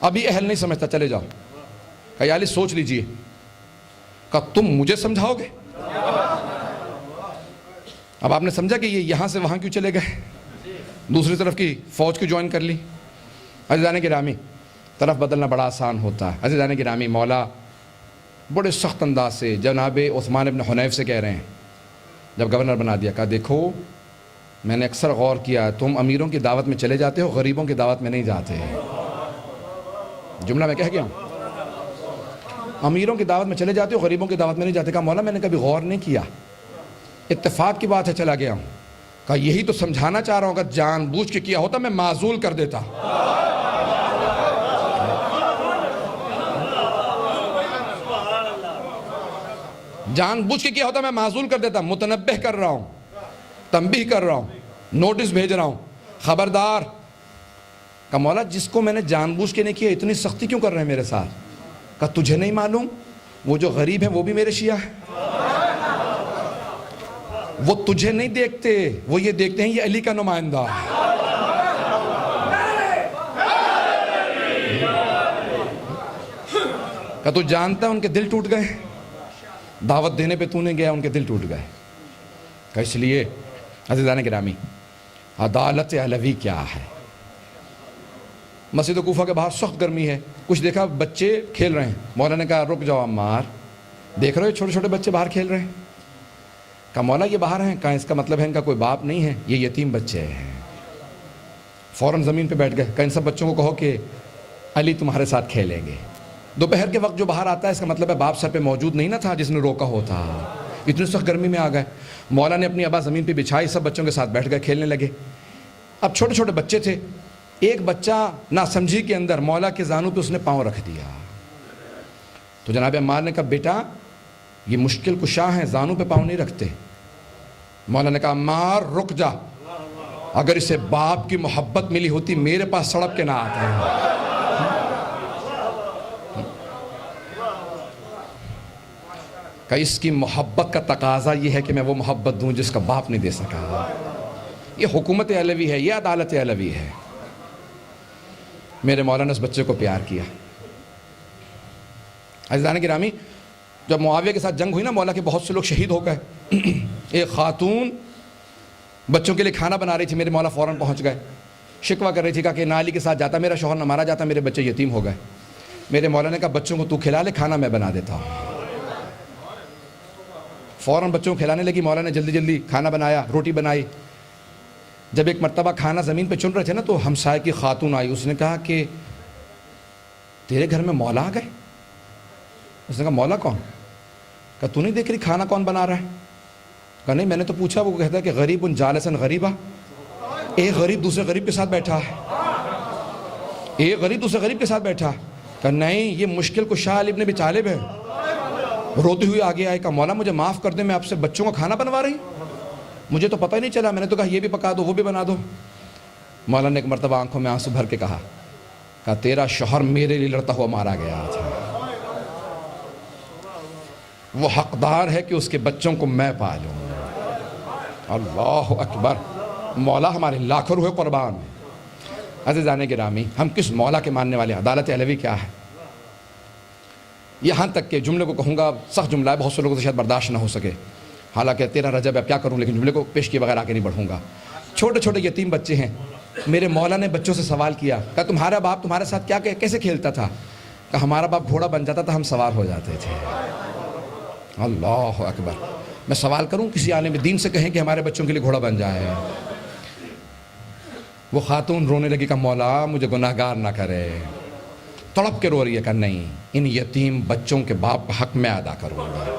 ابھی اہل نہیں سمجھتا، چلے جاؤ۔ کہ یا علی سوچ لیجئے، کہ تم مجھے سمجھاؤ گے؟ اب آپ نے سمجھا کہ یہ یہاں سے وہاں کیوں چلے گئے، دوسری طرف کی فوج کو جوائن کر لی۔ عزیزان گرامی، طرف بدلنا بڑا آسان ہوتا ہے۔ عزیزان گرامی، مولا بڑے سخت انداز سے جناب عثمان ابن حنیف سے کہہ رہے ہیں، جب گورنر بنا دیا، کہا دیکھو میں نے اکثر غور کیا، تم امیروں کی دعوت میں چلے جاتے ہو، غریبوں کی دعوت میں نہیں جاتے۔ جملہ میں کہہ گیا ہوں، امیروں کی دعوت میں چلے جاتے ہو، غریبوں کی دعوت میں نہیں جاتے۔ کہا مولا میں نے کبھی غور نہیں کیا، اتفاق کی بات ہے چلا گیا ہوں۔ کہا یہی تو سمجھانا چاہ رہا ہوں، اگر جان بوجھ کے کیا ہوتا میں معزول کر دیتا۔ جان بوجھ کے کیا ہوتا میں معزول کر دیتا، متنبہ کر رہا ہوں، تنبیہ کر رہا ہوں، نوٹس بھیج رہا ہوں، خبردار۔ کہا مولا جس کو میں نے جان بوجھ کے نہیں کیا اتنی سختی کیوں کر رہے ہیں میرے ساتھ؟ کہا تجھے نہیں معلوم وہ جو غریب ہیں وہ بھی میرے شیعہ ہیں، وہ تجھے نہیں دیکھتے، وہ یہ دیکھتے ہیں یہ علی کا نمائندہ ہے۔ کہا تو جانتا ہے ان کے دل ٹوٹ گئے، دعوت دینے پہ تو نے گیا ان کے دل ٹوٹ گئے۔ کہ اس لیے عزیزان گرامی عدالت علوی کیا ہے؟ مسجد کوفہ کے باہر سخت گرمی ہے، کچھ دیکھا بچے کھیل رہے ہیں، مولا نے کہا رک جاؤ عمار، دیکھ رہے ہو چھوٹے چھوٹے بچے باہر کھیل رہے ہیں؟ کہا مولا یہ باہر ہیں، کہا اس کا مطلب ہے ان کا کوئی باپ نہیں ہے، یہ یتیم بچے ہیں۔ فوراً زمین پہ بیٹھ گئے، کہا ان سب بچوں کو کہو کہ علی تمہارے ساتھ کھیلیں گے۔ دوپہر کے وقت جو باہر آتا ہے اس کا مطلب ہے باپ سر پہ موجود نہیں نہ تھا جس نے روکا ہوتا، اتنی سخت گرمی میں آ گئے۔ مولا نے اپنی ابا زمین پہ بچھائی، سب بچوں کے ساتھ بیٹھ گئے، کھیلنے لگے۔ اب چھوٹے چھوٹے بچے تھے، ایک بچہ ناسمجھی کے اندر مولا کے زانوں پہ اس نے پاؤں رکھ دیا، تو جناب عمار نے کہا بیٹا یہ مشکل کشا ہیں، زانوں پہ پاؤں نہیں رکھتے۔ مولا نے کہا عمار رک جا، اگر اسے باپ کی محبت ملی ہوتی میرے پاس سڑک کے نہ آتا ہے۔ کہ اس کی محبت کا تقاضا یہ ہے کہ میں وہ محبت دوں جس کا باپ نہیں دے سکا۔ یہ حکومت علوی ہے، یہ عدالت علوی ہے۔ میرے مولا نے اس بچے کو پیار کیا۔ عزیزان گرامی جب معاویہ کے ساتھ جنگ ہوئی نا، مولا کے بہت سے لوگ شہید ہو گئے۔ ایک خاتون بچوں کے لیے کھانا بنا رہی تھی، میرے مولا فوراً پہنچ گئے، شکوہ کر رہی تھی، کہا کہ نہ علی کے ساتھ جاتا میرا شوہر نہ مارا جاتا، میرے بچے یتیم ہو گئے۔ میرے مولا نے کہا بچوں کو تو کھلا لے، کھانا میں بنا دیتا ہوں۔ فوراً بچوں کو کھلانے لگی، مولا نے جلدی جلدی کھانا بنایا، روٹی بنائی۔ جب ایک مرتبہ کھانا زمین پہ چن رہے تھے نا تو ہمسائے کی خاتون آئی، اس نے کہا کہ تیرے گھر میں مولا آ گئے؟ اس نے کہا مولا کون؟ کہا تو نہیں دیکھ رہی کھانا کون بنا رہا ہے؟ کہا نہیں میں نے تو پوچھا، وہ کہتا ہے کہ غریب جالسن غریبہ، ایک غریب دوسرے غریب کے ساتھ بیٹھا ہے، ایک غریب دوسرے غریب کے ساتھ بیٹھا۔ کہا نہیں یہ مشکل کشا علی ابن ابی طالب ہے۔ روتی ہوئی آگے آئے، کہا مولا مجھے معاف کر دیں، میں آپ سے بچوں کا کھانا بنوا رہی ہوں، مجھے تو پتہ ہی نہیں چلا، میں نے تو کہا یہ بھی پکا دو وہ بھی بنا دو۔ مولا نے ایک مرتبہ آنکھوں میں آنسو بھر کے کہا تیرا شوہر میرے لیے لڑتا ہوا مارا گیا تھا، وہ حقدار ہے کہ اس کے بچوں کو میں پالوں۔ اللہ اکبر، مولا ہمارے لاکھوں روح قربان۔ عزیزان گرامی ہم کس مولا کے ماننے والے ہیں؟ عدالت علوی کیا ہے؟ یہاں تک کہ جملے کو کہوں گا سخت جملہ ہے، بہت سے لوگوں سے شاید برداشت نہ ہو سکے، حالانکہ 13 رجب ہے اب کیا کروں، لیکن جملے کو پیش کیے بغیر آگے نہیں بڑھوں گا۔ چھوٹے چھوٹے یتیم بچے ہیں، میرے مولا نے بچوں سے سوال کیا، کہا تمہارا باپ تمہارے ساتھ کیسے کھیلتا تھا؟ کہا ہمارا باپ گھوڑا بن جاتا تھا، ہم سوار ہو جاتے تھے۔ اللہ اکبر، میں سوال کروں کسی عالم دین سے کہیں کہ ہمارے بچوں کے لیے گھوڑا بن جائے۔ وہ خاتون رونے لگی، کہا مولا مجھے گناہگار نہ کرے، تڑپ کے رو رہی ہے، کہا نہیں ان یتیم بچوں کے باپ کا حق میں ادا کروں گا۔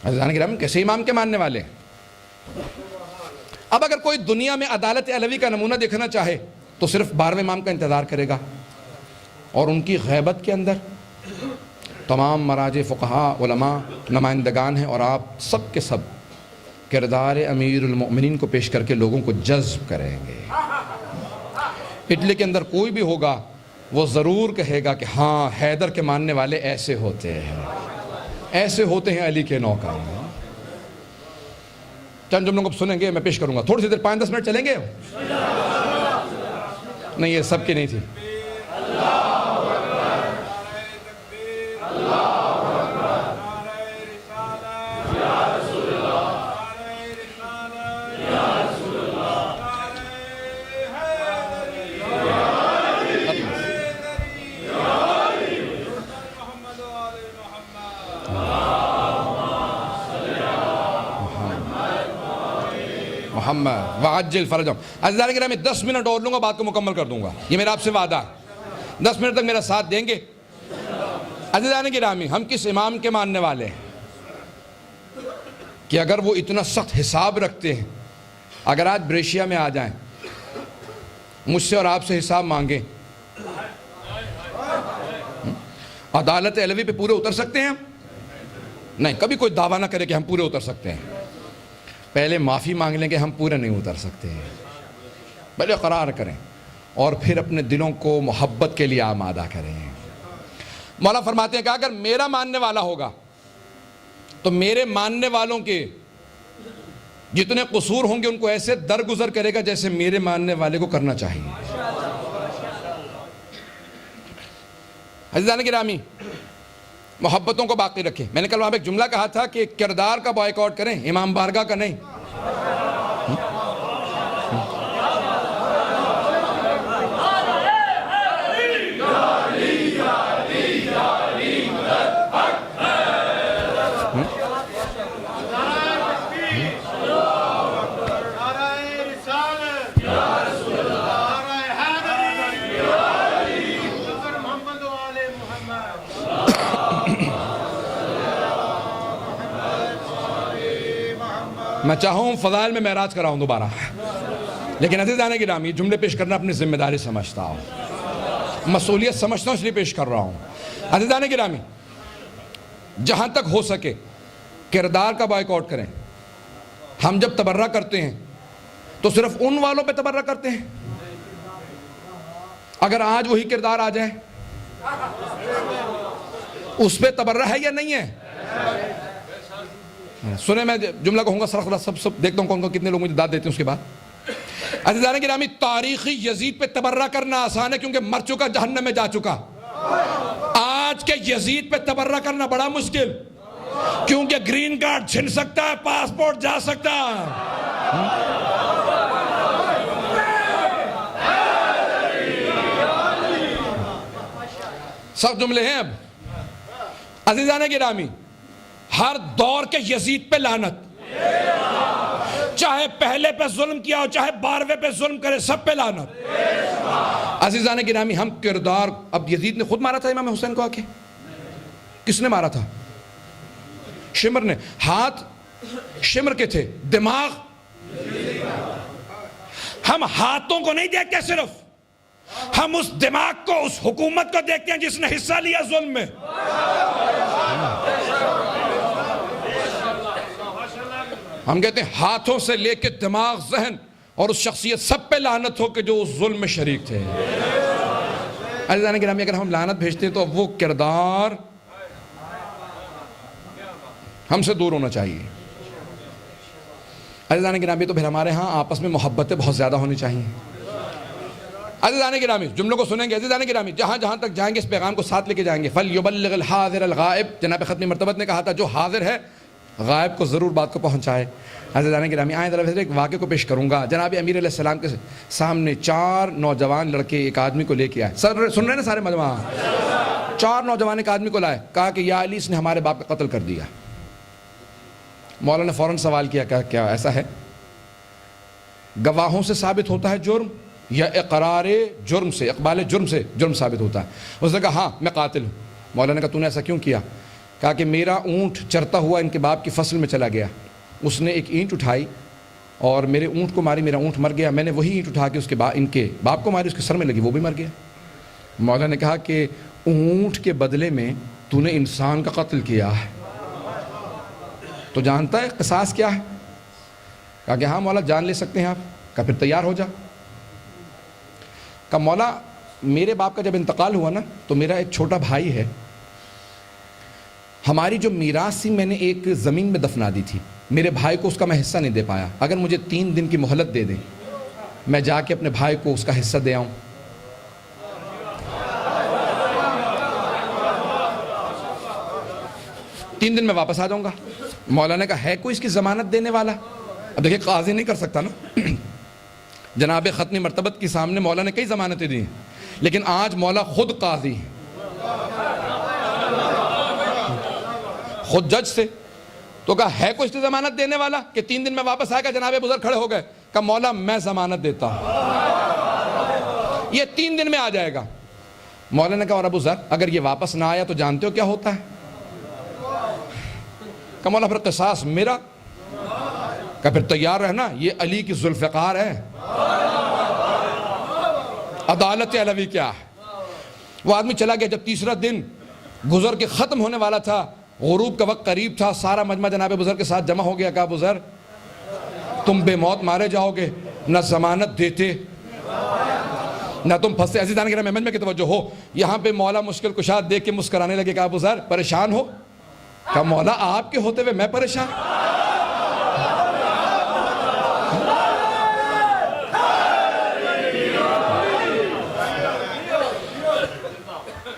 عزیزان کرام کیسے امام کے ماننے والے؟ اب اگر کوئی دنیا میں عدالت علوی کا نمونہ دیکھنا چاہے تو صرف 12ویں امام کا انتظار کرے گا، اور ان کی غیبت کے اندر تمام مراجع فقہاء علماء نمائندگان ہیں، اور آپ سب کے سب کردار امیر المؤمنین کو پیش کر کے لوگوں کو جذب کریں گے۔ اٹلی کے اندر کوئی بھی ہوگا وہ ضرور کہے گا کہ ہاں حیدر کے ماننے والے ایسے ہوتے ہیں، ایسے ہوتے ہیں علی کے نوکر۔ چند جملوں کو سنیں گے، میں پیش کروں گا، تھوڑی سی دیر 5-10 منٹ چلیں گے؟ نہیں یہ سب کی نہیں تھی۔ محمد وعجل فرجهم۔ عزیزان گرامی 10 منٹ اور لوں گا، بات کو مکمل کر دوں گا، یہ میرا آپ سے وعدہ ہے، 10 منٹ تک میرا ساتھ دیں گے۔ عزیزان گرامی ہم کس امام کے ماننے والے ہیں کہ اگر وہ اتنا سخت حساب رکھتے ہیں، اگر آج بریشیا میں آ جائیں مجھ سے اور آپ سے حساب مانگیں، عدالت علوی پہ پورے اتر سکتے ہیں ہم؟ نہیں، کبھی کوئی دعویٰ نہ کرے کہ ہم پورے اتر سکتے ہیں. پہلے معافی مانگ لیں کہ ہم پورے نہیں اتر سکتے ہیں. پہلے اقرار کریں اور پھر اپنے دلوں کو محبت کے لیے آمادہ کریں. مولا فرماتے ہیں کہ اگر میرا ماننے والا ہوگا تو میرے ماننے والوں کے جتنے قصور ہوں گے ان کو ایسے درگزر کرے گا جیسے میرے ماننے والے کو کرنا چاہیے. عزیزان گرامی، محبتوں کو باقی رکھیں. میں نے کل وہاں پہ ایک جملہ کہا تھا کہ کردار کا بائیکاٹ کریں، امام بارگاہ کا نہیں. میں چاہوں فضائل میں معراج کراؤں دوبارہ، لیکن عزیزان گرامی جملے پیش کرنا اپنی ذمہ داری سمجھتا ہوں، مسئولیت سمجھتا ہوں، اس لیے پیش کر رہا ہوں. عزیزان گرامی، جہاں تک ہو سکے کردار کا بائیکاٹ کریں. ہم جب تبرہ کرتے ہیں تو صرف ان والوں پہ تبرہ کرتے ہیں. اگر آج وہی کردار آ جائے اس پہ تبرہ ہے یا نہیں ہے؟ سنیں، میں جملہ کہوں گا سرخ سب دیکھتا ہوں کون کتنے لوگ مجھے داد دیتے ہیں اس کے بعد. عزیزان گرامی، تاریخی یزید پہ تبرہ کرنا آسان ہے کیونکہ مر چکا، جہنم میں جا چکا. آج کے یزید پہ تبرہ کرنا بڑا مشکل، کیونکہ گرین کارڈ چھن سکتا ہے، پاسپورٹ جا سکتا ہے. سب جملے ہیں. اب عزیزان گرامی، ہر دور کے یزید پہ لعنت، چاہے پہلے پہ ظلم کیا ہو چاہے 12ویں پہ ظلم کرے، سب پہ لعنت. عزیزان گرامی، ہم کردار، اب یزید نے خود مارا تھا امام حسین کو آ کے. کس نے مارا تھا؟ شمر نے. ہاتھ شمر کے تھے، دماغ. ہم ہاتھوں کو نہیں دیکھتے، صرف ہم اس دماغ کو، اس حکومت کو دیکھتے ہیں جس نے حصہ لیا ظلم میں. ہم کہتے ہیں ہاتھوں سے لے کے دماغ، ذہن اور اس شخصیت، سب پہ لعنت ہو کہ جو اس ظلم میں شریک تھے. عزیزان گرامی، اگر ہم لعنت بھیجتے ہیں تو وہ کردار ہم سے دور ہونا چاہیے. عزیزان گرامی، تو پھر ہمارے ہاں آپس میں محبتیں بہت زیادہ ہونی چاہیے. عزیزان گرامی، جملوں کو سنیں گے. عزیزان گرامی، جہاں جہاں تک جائیں گے اس پیغام کو ساتھ لے کے جائیں گے. فَلْيُبَلِّغِ الْحَاضِرَ الْغَائِبَ، جناب ختم مرتبت نے کہا تھا جو حاضر ہے غائب کو ضرور بات کو پہنچائے. عزیزان گرامی، آئیں ذرا ایک واقعے کو پیش کروں گا. جناب امیر علیہ السلام کے سامنے 4 نوجوان لڑکے ایک آدمی کو لے کے آئے. سن رہے ہیں نا سارے مجمع؟ 4 نوجوان ایک آدمی کو لائے، کہا کہ یا علی، اس نے ہمارے باپ کا قتل کر دیا. مولا نے فوراً سوال کیا، کہا کیا ایسا ہے؟ گواہوں سے ثابت ہوتا ہے جرم یا اقرار جرم سے، اقبال جرم سے جرم ثابت ہوتا ہے؟ اس نے کہا ہاں میں قاتل ہوں. مولا نے کہا تو نے ایسا کیوں کیا؟ کہا کہ میرا اونٹ چرتا ہوا ان کے باپ کی فصل میں چلا گیا، اس نے ایک اینٹ اٹھائی اور میرے اونٹ کو ماری، میرا اونٹ مر گیا. میں نے وہی اینٹ اٹھا کے ان کے باپ کو ماری، اس کے سر میں لگی، وہ بھی مر گیا. مولا نے کہا کہ اونٹ کے بدلے میں تو نے انسان کا قتل کیا ہے، تو جانتا ہے قصاص کیا ہے؟ کہا کہ ہاں مولا جان لے سکتے ہیں آپ. کہا پھر تیار ہو جا. کہا مولا میرے باپ کا جب انتقال ہوا نا تو میرا ایک چھوٹا بھائی ہے، ہماری جو میراث تھی میں نے ایک زمین میں دفنا دی تھی، میرے بھائی کو اس کا میں حصہ نہیں دے پایا. اگر مجھے 3 دن کی مہلت دے دیں میں جا کے اپنے بھائی کو اس کا حصہ دے آؤں. تین دن میں واپس آ جاؤں گا. مولا نے کہا ہے کوئی اس کی ضمانت دینے والا؟ اب دیکھیں قاضی نہیں کر سکتا نا. جناب ختم مرتبت کے سامنے مولا نے کئی ضمانتیں دی ہیں، لیکن آج مولا خود قاضی، خود جج سے. تو کہا ہے کوئی اس کی ضمانت دینے والا کہ 3 دن میں واپس آئے گا؟ جناب بزرگ کھڑے ہو گئے. کہا مولا میں ضمانت دیتا ہوں، یہ 3 دن میں آ جائے گا. مولا نے کہا اور ابو ذر اگر یہ واپس نہ آیا تو جانتے ہو کیا ہوتا ہے؟ کہا مولا پھر قصاص میرا. کہا پھر تیار رہنا، یہ علی کی ذوالفقار ہے. عدالت علوی کیا ہے؟ وہ آدمی چلا گیا. جب تیسرا دن گزر کے ختم ہونے والا تھا غروب کا وقت قریب تھا، سارا مجمع جناب بزرگ کے ساتھ جمع ہو گیا. کہا بزرگ تم بے موت مارے جاؤ گے، نہ ضمانت دیتے نہ تم پھنستے. عزیزان گرامی مجمع کی توجہ ہو. یہاں پہ مولا مشکل کشا دیکھ کے مسکرانے لگے. کہا بزرگ پریشان ہو؟ کہا مولا آپ کے ہوتے ہوئے میں پریشان؟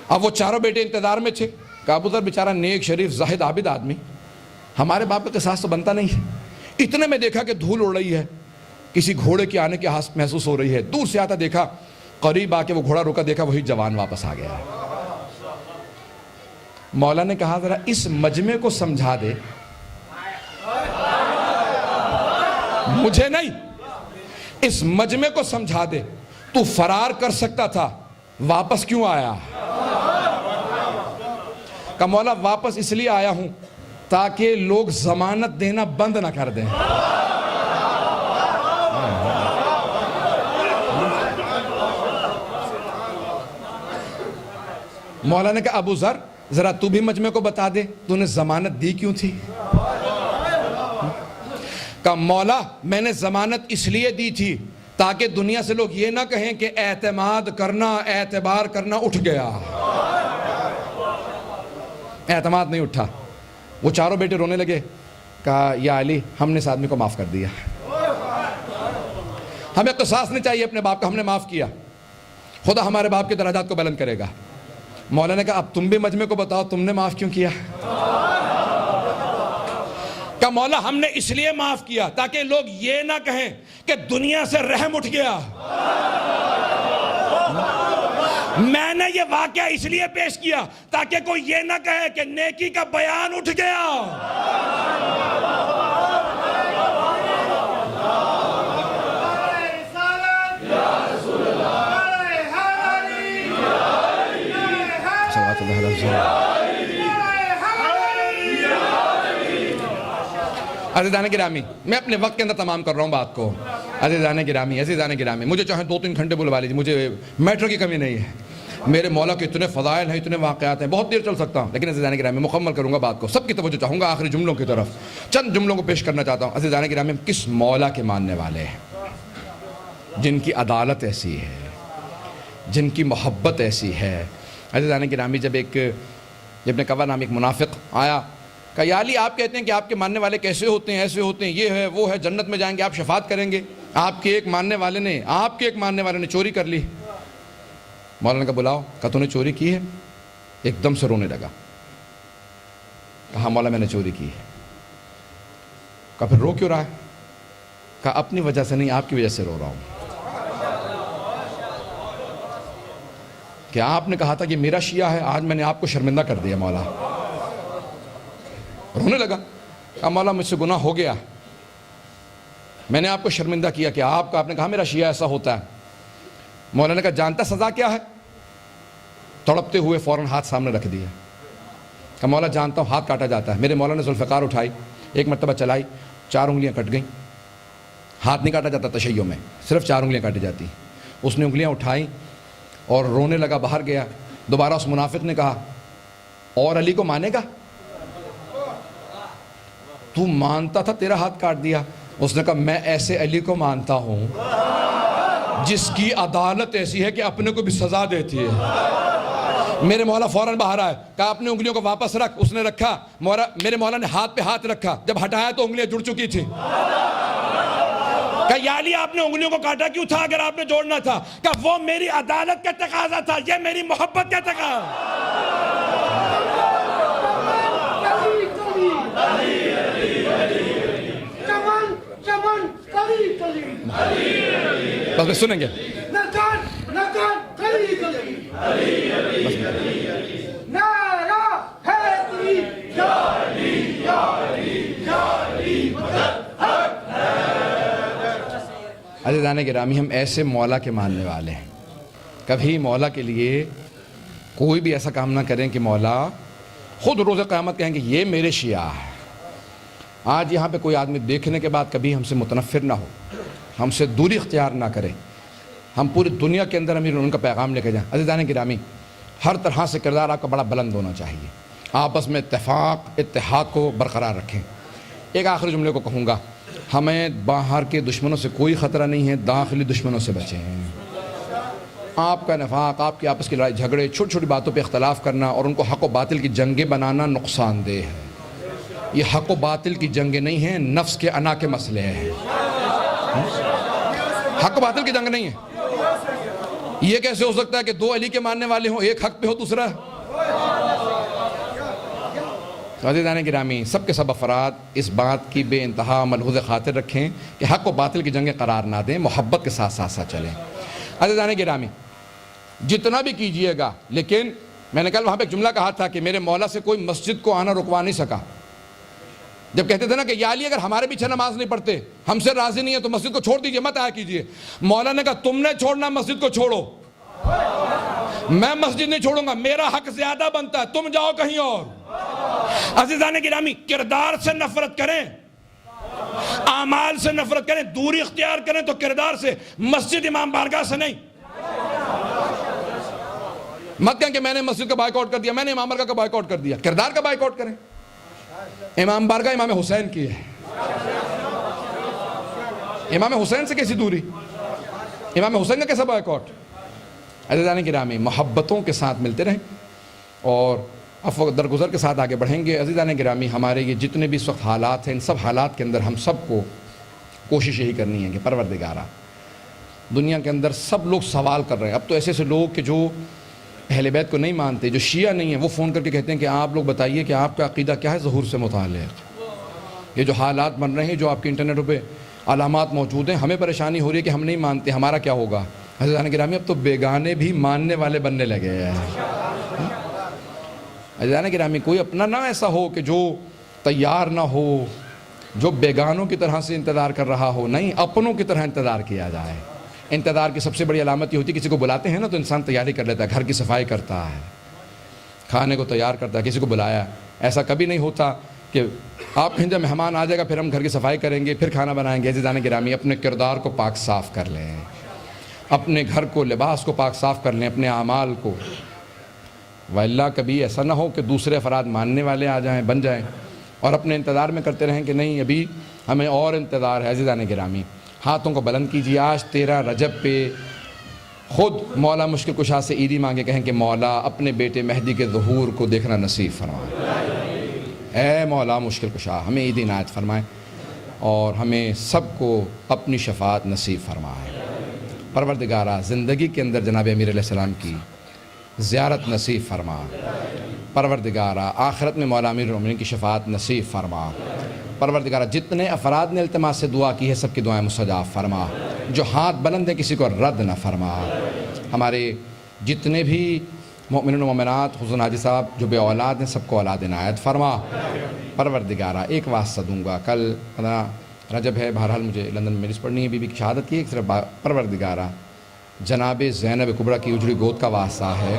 اب وہ چاروں بیٹے انتظار میں تھے. کہا بزرگ بیچارہ نیک شریف زاہد عابد آدمی، ہمارے باپ کا قصاص تو بنتا نہیں ہے. اتنے میں دیکھا کہ دھول اڑ رہی ہے، کسی گھوڑے کی آنے کی آس محسوس ہو رہی ہے. دور سے آتا دیکھا، قریب آ کے وہ گھوڑا روکا، دیکھا وہی جوان واپس آ گیا ہے. مولا نے کہا ذرا اس مجمع کو سمجھا دے، مجھے نہیں، اس مجمع کو سمجھا دے، تو فرار کر سکتا تھا، واپس کیوں آیا؟ کہ مولا واپس اس لیے آیا ہوں تاکہ لوگ ضمانت دینا بند نہ کر دیں. مولا نے کہا ابو ذر ذرا تو بھی مجمع کو بتا دے تو نے ضمانت دی کیوں تھی؟ کہا مولا میں نے ضمانت اس لیے دی تھی تاکہ دنیا سے لوگ یہ نہ کہیں کہ اعتماد کرنا، اعتبار کرنا اٹھ گیا. اعتماد نہیں اٹھا. وہ چاروں بیٹے رونے لگے. کہا یا علی ہم نے اس آدمی کو معاف کر دیا، ہمیں قصاص نہیں چاہیے اپنے باپ کا، ہم نے معاف کیا، خدا ہمارے باپ کے درجات کو بلند کرے گا. مولا نے کہا اب تم بھی مجمع کو بتاؤ تم نے معاف کیوں کیا؟ کہ مولا ہم نے اس لیے معاف کیا تاکہ لوگ یہ نہ کہیں کہ دنیا سے رحم اٹھ گیا. میں نے یہ واقعہ اس لیے پیش کیا تاکہ کوئی یہ نہ کہے کہ نیکی کا بیان اٹھ گیا. عزیزان گرامی میں اپنے وقت کے اندر تمام کر رہا ہوں بات کو. عزیزان گرامی مجھے چاہے 2-3 گھنٹے بلوا لیجیے، مجھے میٹر کی کمی نہیں ہے. میرے مولا کے اتنے فضائل ہیں، اتنے واقعات ہیں، بہت دیر چل سکتا ہوں، لیکن عزیزان گرامی مکمل کروں گا بات کو. سب کی توجہ چاہوں گا آخری جملوں کی طرف، چند جملوں کو پیش کرنا چاہتا ہوں. عزیزان گرامی ہم کس مولا کے ماننے والے ہیں جن کی عدالت ایسی ہے، جن کی محبت ایسی ہے. عزیزان گرامی جب ابن کوا نام ایک منافق آیا، کہا یا علی آپ کہتے ہیں کہ آپ کے ماننے والے کیسے ہوتے ہیں، ایسے ہوتے ہیں، یہ ہے وہ ہے، جنت میں جائیں گے، آپ شفاعت کریں گے. آپ کے ایک ماننے والے نے چوری کر لی. مولانا کا بلاؤ. کہا تو نے چوری کی ہے؟ ایک دم سے رونے لگا. کہا مولا میں نے چوری کی ہے. کہا پھر رو کیوں رہا ہے؟ کہا اپنی وجہ سے نہیں، آپ کی وجہ سے رو رہا ہوں. کہ آپ نے کہا تھا کہ میرا شیعہ ہے، آج میں نے آپ کو شرمندہ کر دیا مولا. رونے لگا. کہا مولا مجھ سے گناہ ہو گیا، میں نے آپ کو شرمندہ کیا کہ آپ نے کہا میرا شیعہ ایسا ہوتا ہے. مولا نے کہا جانتا سزا کیا ہے؟ تڑپتے ہوئے فوراً ہاتھ سامنے رکھ دیا. کہا مولا جانتا ہوں، ہاتھ کاٹا جاتا ہے. میرے مولا نے ذوالفقار اٹھائی، ایک مرتبہ چلائی، 4 انگلیاں کٹ گئیں. ہاتھ نہیں کاٹا جاتا تشیع میں، صرف 4 انگلیاں کاٹی جاتی. اس نے انگلیاں اٹھائیں اور رونے لگا، باہر گیا. دوبارہ اس منافق نے کہا اور علی کو مانے گا؟ تو مانتا تھا، تیرا ہاتھ کاٹ دیا. اس نے کہا میں ایسے علی کو مانتا ہوں جس کی عدالت ایسی ہے کہ اپنے کو بھی سزا دیتی ہے. میرے مولا فوراً باہر آئے. کہا اپنی انگلیوں کو واپس رکھ. اس نے رکھا. میرے مولا نے ہاتھ پہ ہاتھ رکھا. جب ہٹایا تو انگلیاں جڑ چکی تھی. کہا یا علی آپ نے انگلیوں کو کاٹا کیوں تھا اگر آپ نے جوڑنا تھا؟ کہا وہ میری عدالت کا تقاضا تھا، یہ میری محبت کا تقاضا. بس سنیں گے. عزیزان گرامی ہم ایسے مولا کے ماننے والے ہیں. کبھی مولا کے لیے کوئی بھی ایسا کام نہ کریں کہ مولا خود روز قیامت کہیں گے یہ میرے شیعہ ہے. آج یہاں پہ کوئی آدمی دیکھنے کے بعد کبھی ہم سے متنفر نہ ہو، ہم سے دوری اختیار نہ کرے. ہم پوری دنیا کے اندر امیر ان کا پیغام لے کے جائیں. عزیزان گرامی ہر طرح سے کردار آپ کا بڑا بلند ہونا چاہیے. آپس میں اتفاق اتحاد کو برقرار رکھیں۔ ایک آخری جملے کو کہوں گا، ہمیں باہر کے دشمنوں سے کوئی خطرہ نہیں ہے، داخلی دشمنوں سے بچیں۔ آپ کا نفاق، آپ کی آپس کی لڑائی جھگڑے، چھوٹی چھوٹی باتوں پہ اختلاف کرنا اور ان کو حق و باطل کی جنگیں بنانا نقصان دہ ہے۔ یہ حق و باطل کی جنگیں نہیں ہیں، نفس کے انا کے مسئلے ہیں۔ حق و باطل کی جنگ نہیں ہے۔ یہ کیسے ہو سکتا ہے کہ دو علی کے ماننے والے ہوں، ایک حق پہ ہو دوسرا؟ عزیزان گرامی، سب کے سب افراد اس بات کی بے انتہا ملحوظ خاطر رکھیں کہ حق و باطل کی جنگیں قرار نہ دیں، محبت کے ساتھ ساتھ چلیں۔ عزیزان گرامی، جتنا بھی کیجئے گا، لیکن میں نے کل وہاں پہ ایک جملہ کہا تھا کہ میرے مولا سے کوئی مسجد کو آنا رکوا نہیں سکا۔ جب کہتے تھے نا کہ یا علی اگر ہمارے پیچھے نماز نہیں پڑھتے، ہم سے راضی نہیں ہے تو مسجد کو چھوڑ دیجئے، مت آیا کیجئے۔ مولا نے کہا تم نے چھوڑنا، مسجد کو چھوڑو۔ میں مسجد نہیں چھوڑوں گا، میرا حق زیادہ بنتا ہے، تم جاؤ کہیں اور۔ عزیزان گرامی، کردار سے نفرت کریں، اعمال سے نفرت کریں، دوری اختیار کریں تو کردار سے، مسجد امام بارگاہ سے نہیں۔ مت کہیں کہ میں نے مسجد کا بائیکاٹ کر دیا، میں نے امام بارگاہ کا بائیکاٹ کر دیا، کردار کا بائیکاٹ کریں۔ امام بارگاہ امام حسین کی ہے، امام حسین سے کیسی دوری، امام حسین کا کیسا بائیکاٹ؟ عزیزان گرامی، محبتوں کے ساتھ ملتے رہیں اور عفو درگزر کے ساتھ آگے بڑھیں گے۔ عزیزان گرامی، ہمارے یہ جتنے بھی اس وقت حالات ہیں، ان سب حالات کے اندر ہم سب کو کوشش یہی کرنی ہے کہ پروردگارہ، دنیا کے اندر سب لوگ سوال کر رہے ہیں۔ اب تو ایسے لوگ کہ جو اہل بیت کو نہیں مانتے، جو شیعہ نہیں ہیں، وہ فون کر کے کہتے ہیں کہ آپ لوگ بتائیے کہ آپ کا عقیدہ کیا ہے ظہور سے متعلق۔ یہ جو حالات بن رہے ہیں، جو آپ کے انٹرنیٹ پہ علامات موجود ہیں، ہمیں پریشانی ہو رہی ہے کہ ہم نہیں مانتے، ہمارا کیا ہوگا؟ عزیزان گرامی، اب تو بیگانے بھی ماننے والے بننے لگے ہیں۔ عزیزان گرامی، کوئی اپنا نہ ایسا ہو کہ جو تیار نہ ہو، جو بیگانوں کی طرح سے انتظار کر رہا ہو، نہیں، اپنوں کی طرح انتظار کیا جائے۔ انتظار کی سب سے بڑی علامت یہ ہوتی ہے، کسی کو بلاتے ہیں نا تو انسان تیاری کر لیتا ہے، گھر کی صفائی کرتا ہے، کھانے کو تیار کرتا ہے، کسی کو بلایا۔ ایسا کبھی نہیں ہوتا کہ آپ کہیں جب مہمان آ جائے گا پھر ہم گھر کی صفائی کریں گے، پھر کھانا بنائیں گے۔ عزیزان گرامی، اپنے کردار کو پاک صاف کر لیں، اپنے گھر کو، لباس کو پاک صاف کر لیں، اپنے اعمال کو، واللہ کبھی ایسا نہ ہو کہ دوسرے افراد ماننے والے آ جائیں، بن جائیں، اور اپنے انتظار میں کرتے رہیں کہ نہیں ابھی ہمیں اور انتظار ہے۔ عزیزان گرامی، ہاتھوں کو بلند کیجیے، آج 13 رجب پہ خود مولا مشکل کشا سے عیدی مانگے، کہیں کہ مولا اپنے بیٹے مہدی کے ظہور کو دیکھنا نصیب فرمائے۔ اے مولا مشکل کشا، ہمیں عیدی عنایت فرمائے اور ہمیں سب کو اپنی شفاعت نصیب فرمائے۔ پروردگارہ، زندگی کے اندر جناب امیر علیہ السلام کی زیارت نصیب فرما۔ پروردگارہ، آخرت میں مولا امیر المومنین کی شفاعت نصیب فرما۔ پروردگارہ، جتنے افراد نے التماس سے دعا کی ہے، سب کی دعائیں مستجاب فرما۔ جو ہاتھ بلند ہیں، کسی کو رد نہ فرما۔ ہمارے جتنے بھی مومنین و مومنات، حسن حاجی صاحب جو بے اولاد ہیں، سب کو اولاد عنایت فرما۔ پروردگارہ، ایک واسطہ دوں گا، کل 15 رجب ہے، بہرحال مجھے لندن میں میرج پڑھنی ہے، بی بی کی شہادت کی، ایک صرف پروردگارہ جناب زینب کبریٰ کی اجڑی گود کا واسطہ ہے،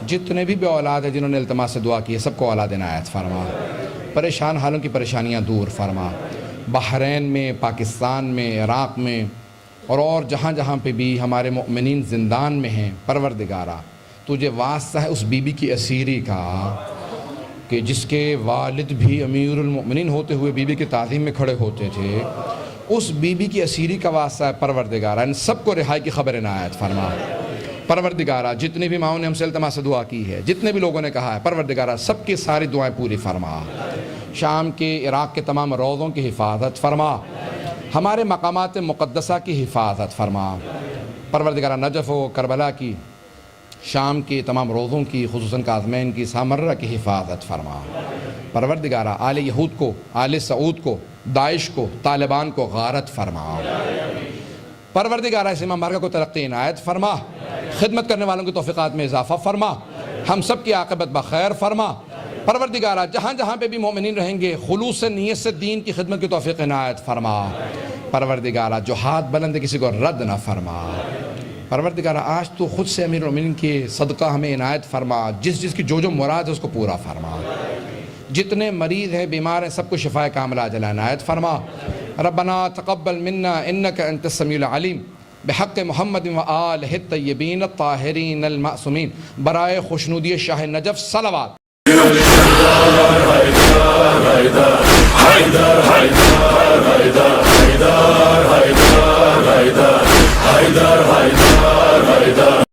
جتنے بھی بے اولاد ہیں جنہوں نے التماس سے دعا کی ہے، سب کو اولاد عنایت فرما۔ پریشان حالوں کی پریشانیاں دور فرما۔ بحرین میں، پاکستان میں، عراق میں اور جہاں جہاں پہ بھی ہمارے مؤمنین زندان میں ہیں، پروردگارہ تجھے واسطہ ہے اس بی بی کی اسیری کا، کہ جس کے والد بھی امیر المؤمنین ہوتے ہوئے بی بی کی تعظیم میں کھڑے ہوتے تھے، اس بی بی کی اسیری کا واسطہ ہے پروردگارہ، ان سب کو رہائی کی خبر عنایت فرما۔ پروردگارہ، جتنے بھی ماؤں نے ہم سے التماس سے دعا کی ہے، جتنے بھی لوگوں نے کہا ہے، پروردگارہ سب کی ساری دعائیں پوری فرما۔ شام کے، عراق کے تمام روضوں کی حفاظت فرما، ہمارے مقامات مقدسہ کی حفاظت فرما۔ پروردگارہ، نجف و کربلا کی، شام کے تمام روضوں کی، خصوصاً کاظمین کی، سامرہ کی حفاظت فرما۔ پروردگارہ، آل یہود کو، آل سعود کو، داعش کو، طالبان کو غارت فرما۔ پروردگارہ، اس امام بارگاہ کو ترقی عنایت فرما، خدمت کرنے والوں کی توفیقات میں اضافہ فرما، ہم سب کی عاقبت بخیر فرما۔ پروردگارہ، جہاں جہاں پہ بھی مومنین رہیں گے، خلوص سے، نیت سے دین کی خدمت کی توفیق عنایت فرما۔ پروردگارہ، جو ہاتھ بلند ہے، کسی کو رد نہ فرما۔ پروردگارہ، آج تو خود سے امیر المومنین کے صدقہ ہمیں عنایت فرما، جس جس کی جو جو مراد ہے اس کو پورا فرما۔ جتنے مریض ہیں، بیمار ہیں، سب کو شفائے کاملہ عاجلہ عنایت فرما۔ ربنا تقبل منا انک انت السمیع العلیم، بحق محمد و آلہ الطیبین الطاہرین المعصومین، برائے خوشنودی شاہ نجف صلوات۔ Haydar, Haydar, Haydar, Haydar, Haydar, Haydar.